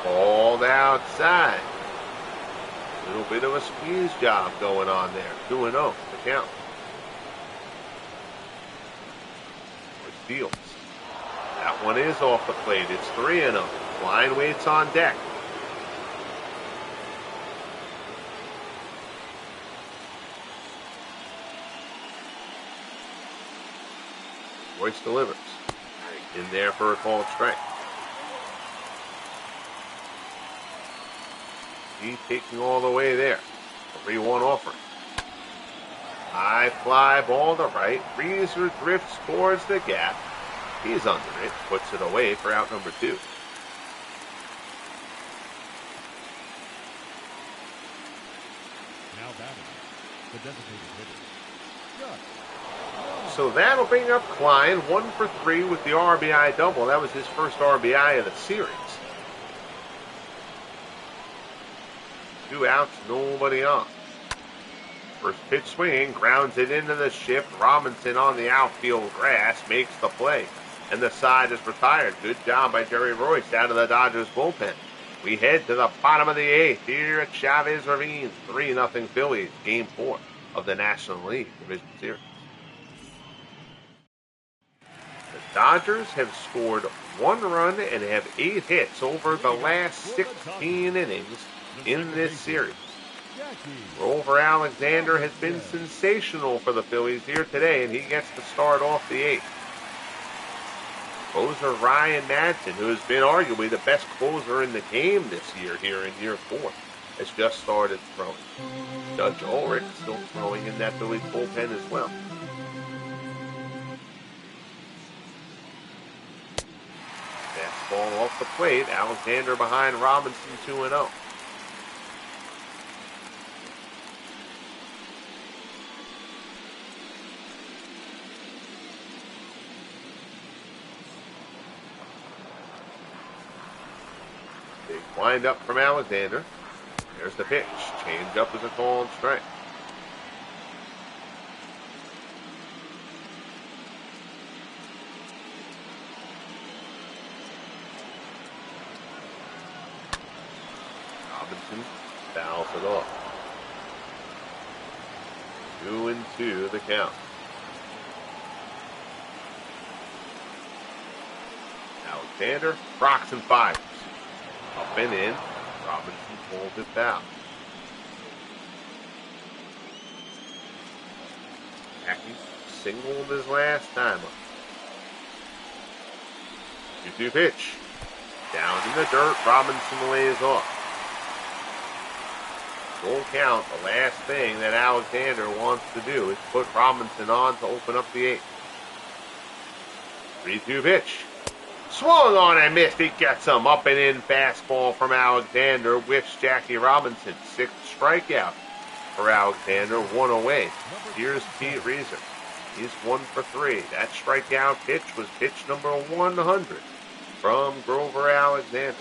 Balled outside. A little bit of a squeeze job going on there. 2-0, the count. Fields. That one is off the plate. It's 3-0. Line waits on deck. Royce delivers. In there for a called strike. He's taking all the way there. 3-1 offering. High fly ball to right. Freezer drifts towards the gap. He's under it. Puts it away for out number 2. Now batting, the designated hitter. So that'll bring up Klein, 1 for 3 with the RBI double. That was his first RBI of the series. 2 outs, nobody on. First pitch swinging, grounds it into the shift. Robinson on the outfield grass makes the play. And the side is retired. Good job by Jerry Royce out of the Dodgers bullpen. We head to the bottom of the 8th here at Chavez Ravine. 3-0 Phillies, Game 4 of the National League Division Series. The Dodgers have scored 1 run and have 8 hits over the last 16 innings in this series. Grover Alexander has been sensational for the Phillies here today, and he gets to start off the 8th. Closer Ryan Madsen, who has been arguably the best closer in the game this year here in year 4, has just started throwing. Judge Ulrich still throwing in that Phillies bullpen as well. Fastball off the plate. Alexander behind Robinson 2-0. Big wind up from Alexander. There's the pitch. Change up is a called strike. Robinson fouls it off. 2-2 the count. Alexander rocks and fires. Up and in. Robinson pulls it down. Mackey singled his last time up. 2-2 pitch. Down in the dirt. Robinson lays off. Full count. The last thing that Alexander wants to do is put Robinson on to open up the 8th. 3-2 pitch. Swung on and missed. He gets him. Up and in fastball from Alexander. Whiffs Jackie Robinson. 6th strikeout for Alexander. 1 away. Here's Pete Reeser. He's 1 for 3. That strikeout pitch was pitch number 100 from Grover Alexander.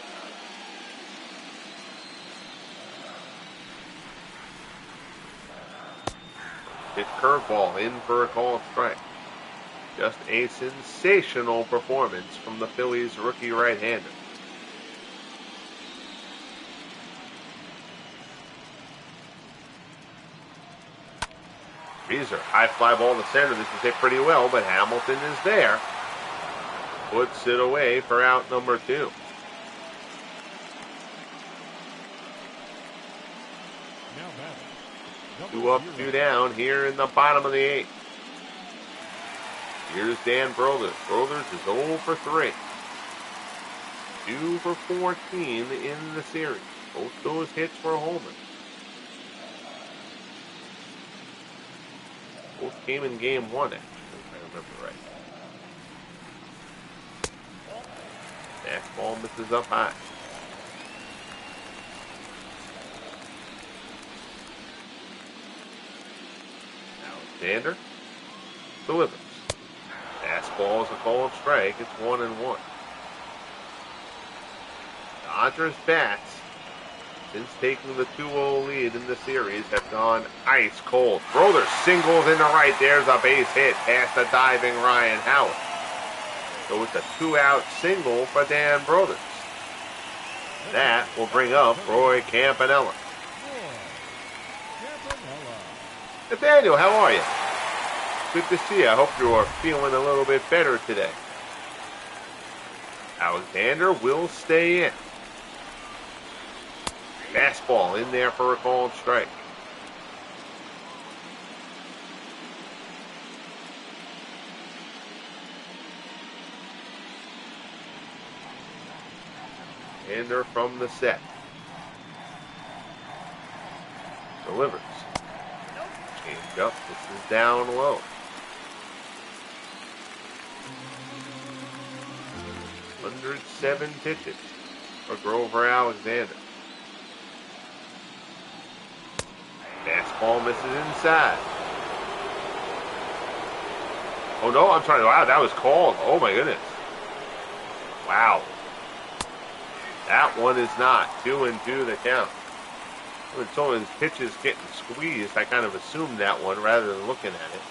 Hit curveball in for a called strike. Just a sensational performance from the Phillies rookie right-hander. Reeser, high fly ball to center. This is hit pretty well, but Hamilton is there. Puts it away for out number 2. Now batting, 2 up, 2 down here in the bottom of the 8th. Here's Dan Brothers. Brothers is 0 for 3. 2 for 14 in the series. Both those hits were homers. Both came in game 1, actually, if I remember right. Fastball misses up high. Alexander delivers. Fastball is a called strike. It's 1-1. Dodgers bats, since taking the 2-0 lead in the series, have gone ice cold. Brothers singles into right. There's a base hit past the diving Ryan Howard. So it's a 2-out single for Dan Brothers. That will bring up Roy Campanella. Nathaniel, how are you? Good to see you. I hope you are feeling a little bit better today. Alexander will stay in. Fastball in there for a called strike. Alexander from the set. Delivers. Change up. This is down low. 107 pitches for Grover Alexander. Fastball misses inside. Oh no, I'm sorry. Wow, that was called. Oh my goodness. Wow. That one is not. 2-2 the count. When someone's pitches getting squeezed, I kind of assumed that one rather than looking at it.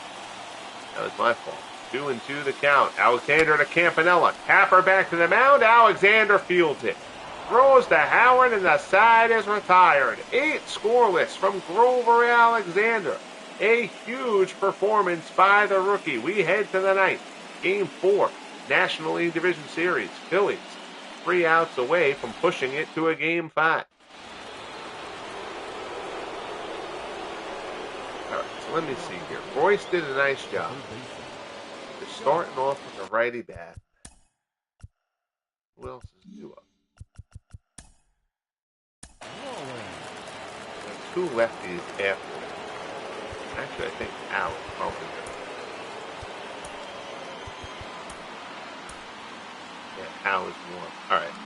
That was my fault. 2-2 the count. Alexander to Campanella. Tapper back to the mound. Alexander fields it. Throws to Howard and the side is retired. 8 scoreless from Grover Alexander. A huge performance by the rookie. We head to the ninth. Game 4. National League Division Series. Phillies 3 outs away from pushing it to a Game 5. All right, so let me see here. Royce did a nice job. They're starting off with a righty bat. Who else is due up? There's 2 lefties after that. Actually, I think Al is probably good. Yeah, Al is one. All right.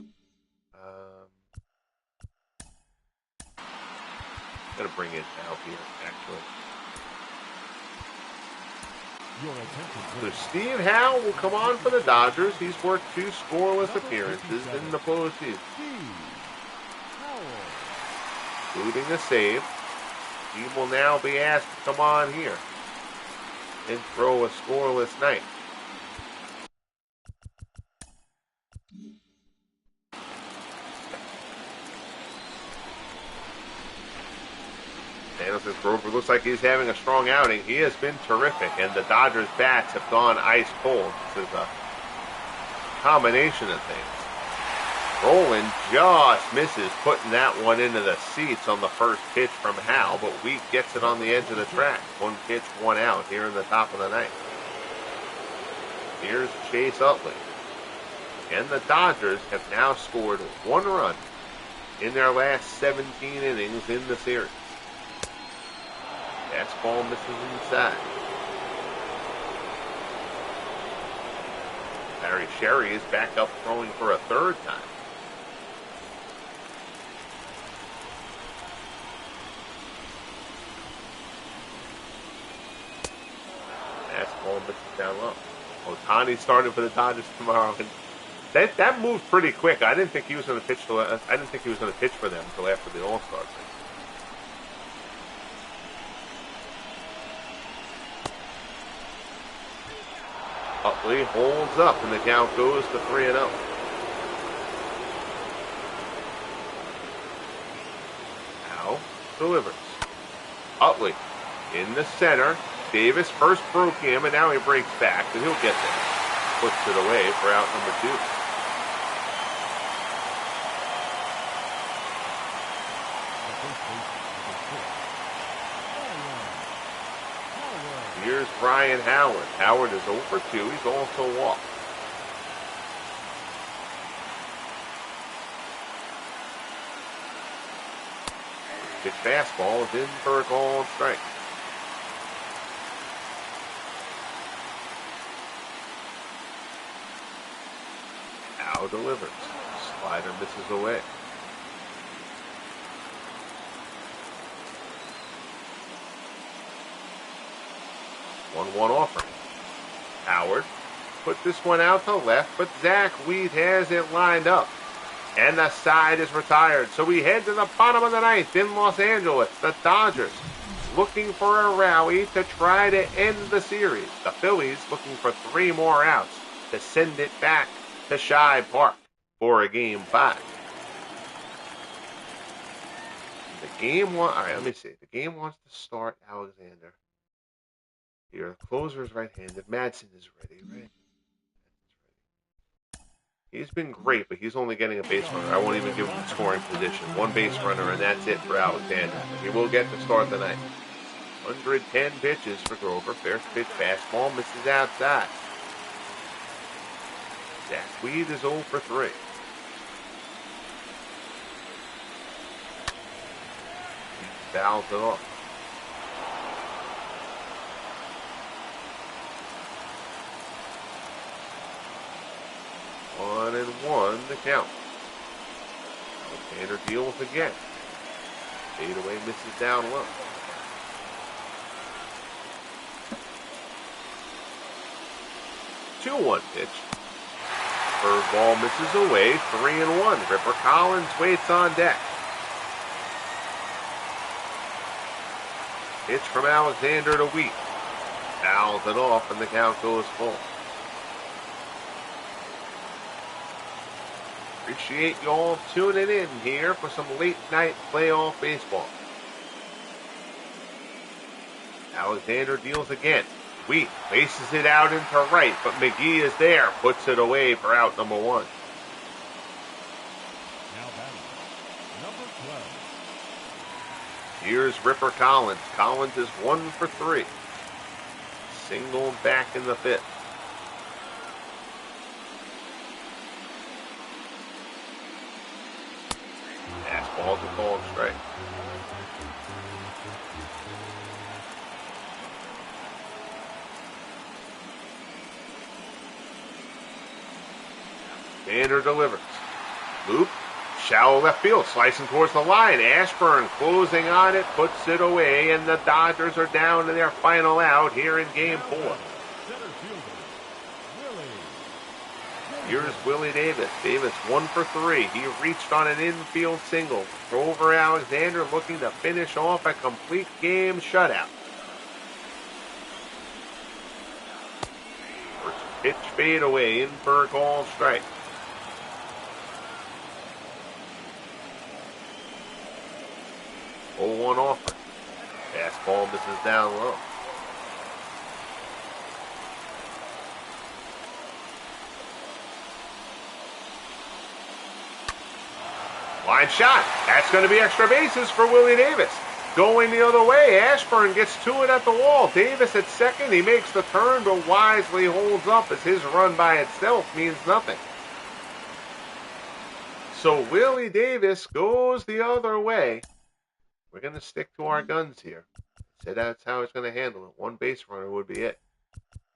I'm gonna bring it out here, actually. So Steve Howe will come on for the Dodgers. He's worked 2 scoreless appearances in the postseason, including a save. He will now be asked to come on here and throw a scoreless night. Danielson Grover looks like he's having a strong outing. He has been terrific, and the Dodgers' bats have gone ice cold. This is a combination of things. Rowland just misses putting that one into the seats on the first pitch from Hal, but Wheat gets it on the edge of the track. 1 pitch, 1 out here in the top of the ninth. Here's Chase Utley. And the Dodgers have now scored 1 run in their last 17 innings in the series. Fastball misses inside. Barry Sherry is back up throwing for a 3rd time. Fastball misses down low. Ohtani started for the Dodgers tomorrow, and that moved pretty quick. I didn't think he was going to pitch. I didn't think he was going to pitch for them until after the All-Star break. Utley holds up, and the count goes to 3-0. Now delivers. Utley in the center. Davis first broke him, and now he breaks back, and he'll get there. Puts it away for out number 2. Here's Brian Howard. Howard is 0 for 2. He's also walked. Pitch fastball is in for a called strike. Howe delivers. Slider misses away. One offering. Howard put this one out to left, but Zach Wheat has it lined up. And the side is retired. So we head to the bottom of the ninth in Los Angeles. The Dodgers looking for a rally to try to end the series. The Phillies looking for 3 more outs to send it back to Shibe Park for a Game 5. The game all right, let me see. The game wants to start Alexander. Here, the closer is right-handed. Madsen is ready, right? He's been great, but he's only getting a base runner. I won't even give him the scoring position. One base runner, and that's it for Alexander. He will get to start the night. 110 pitches for Grover. First pitch fastball misses outside. Zach Weed is 0 for 3. He fouls it off. One and one the count. Alexander deals again. Fadeaway misses down low. Two-one pitch. Curveball misses away. 3-1. Ripper Collins waits on deck. Pitch from Alexander to Wheat. Fouls it off and the count goes full. Appreciate you all tuning in here for some late night playoff baseball. Alexander deals again. Wheat laces it out into right, but McGee is there, puts it away for out number 1. Now batting, number 12. Here's Ripper Collins. Collins is 1 for 3. Single back in the 5th. Fastball to call strike. Alexander delivers. Loop. Shallow left field. Slicing towards the line. Ashburn closing on it. Puts it away. And the Dodgers are down to their final out here in Game 4. Here's Willie Davis. Davis 1 for 3. He reached on an infield single. Grover Alexander looking to finish off a complete game shutout. First pitch fade away in for a call strike. Oh, 1 offer. Fastball misses down low. Line shot. That's going to be extra bases for Willie Davis. Going the other way, Ashburn gets to it at the wall. Davis at second. He makes the turn, but wisely holds up as his run by itself means nothing. So Willie Davis goes the other way. We're going to stick to our guns here. So that's how he's going to handle it. One base runner would be it.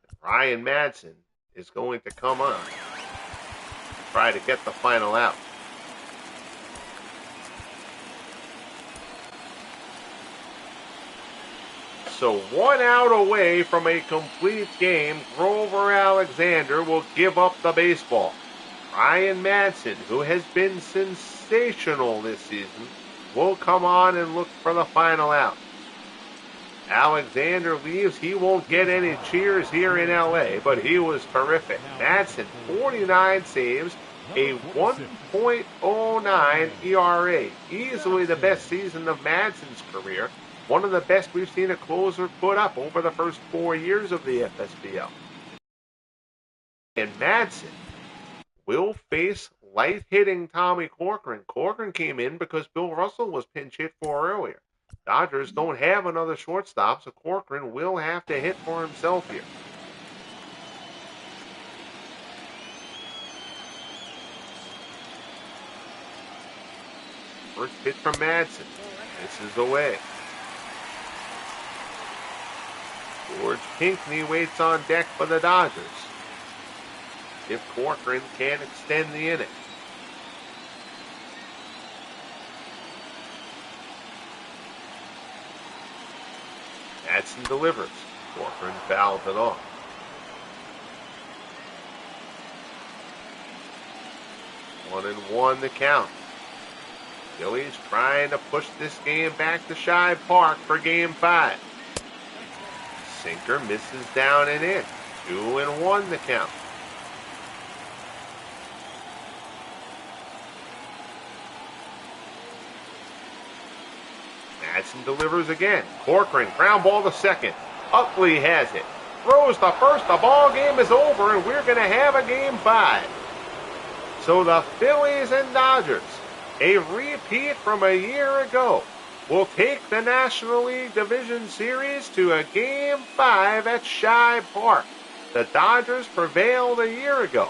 And Ryan Madsen is going to come on. Try to get the final out. So 1 out away from a complete game, Grover Alexander will give up the baseball. Ryan Madsen, who has been sensational this season, will come on and look for the final out. Alexander leaves. He won't get any cheers here in LA, but he was terrific. Madsen, 49 saves, a 1.09 ERA. Easily the best season of Madsen's career. One of the best we've seen a closer put up over the first 4 years of the FSBL. And Madsen will face light-hitting Tommy Corcoran. Corcoran came in because Bill Russell was pinch hit for earlier. Dodgers don't have another shortstop, so Corcoran will have to hit for himself here. First pitch from Madsen. This is away. George Pinckney waits on deck for the Dodgers. If Corcoran can extend the inning. Madsen delivers. Corcoran fouls it off. One and one the count. Phillies trying to push this game back to Shibe Park for Game 5. Sinker misses down and in. 2-1 the count. Madsen delivers again. Corcoran, ground ball to second. Utley has it. Throws to first. The ball game is over, and we're going to have a game 5. So the Phillies and Dodgers, a repeat from a year ago, will take the National League Division Series to a game 5 at Shibe Park. The Dodgers prevailed a year ago.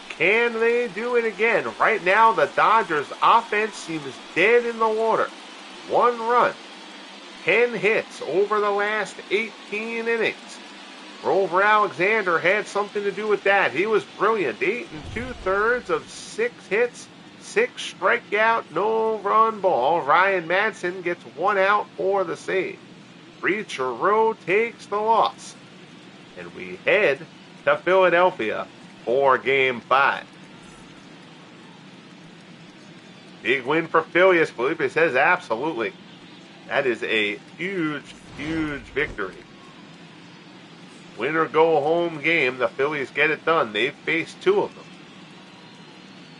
Can they do it again? Right now, the Dodgers' offense seems dead in the water. 1 run, 10 hits over the last 18 innings. Grover Alexander had something to do with that. He was brilliant. 8 2/3 of 6 hits, 6 strikeout, no run ball. Ryan Madsen gets 1 out for the save. Preacher Roe takes the loss. And we head to Philadelphia for game 5. Big win for Philly, as Felipe says, absolutely. That is a huge, huge victory. Win or go home game, the Phillies get it done. They've faced 2 of them.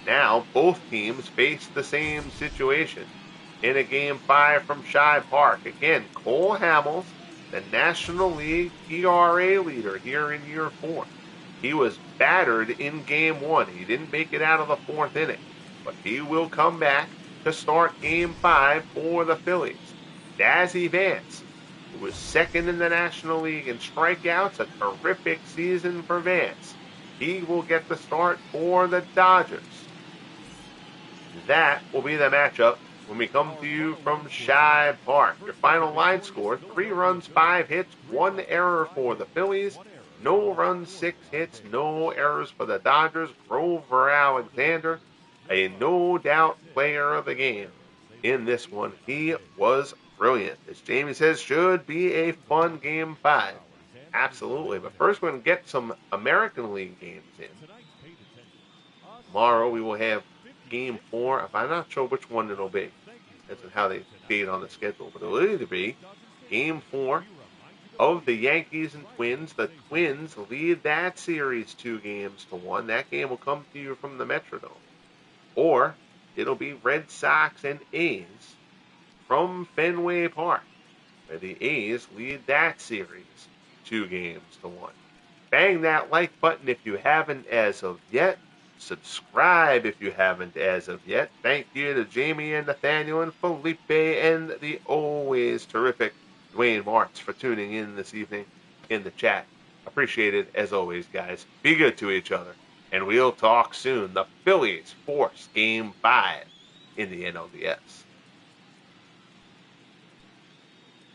Now, both teams face the same situation in a game 5 from Shibe Park. Again, Cole Hamels, the National League ERA leader here in year 4. He was battered in game 1. He didn't make it out of the 4th inning, but he will come back to start game 5 for the Phillies. Dazzy Vance, who was 2nd in the National League in strikeouts, a terrific season for Vance. He will get the start for the Dodgers. That will be the matchup when we come to you from Shibe Park. Your final line score, 3 runs, 5 hits, 1 error for the Phillies. No runs, 6 hits, no errors for the Dodgers. Grover Alexander, a no-doubt player of the game in this one. He was brilliant. As Jamie says, should be a fun game 5. Absolutely. But first, we're going to get some American League games in. Tomorrow, we will have game 4. I'm not sure which one it'll be. That's how they fade on the schedule. But it'll either be game 4 of the Yankees and Twins. The Twins lead that series 2-1. That game will come to you from the Metrodome. Or it'll be Red Sox and A's from Fenway Park, where the A's lead that series 2-1. Bang that like button if you haven't as of yet. Subscribe if you haven't as of yet. Thank you to Jamie and Nathaniel and Felipe and the always terrific Dwayne Martz for tuning in this evening in the chat. Appreciate it as always, guys. Be good to each other, and we'll talk soon. The Phillies force game 5 in the NLDS.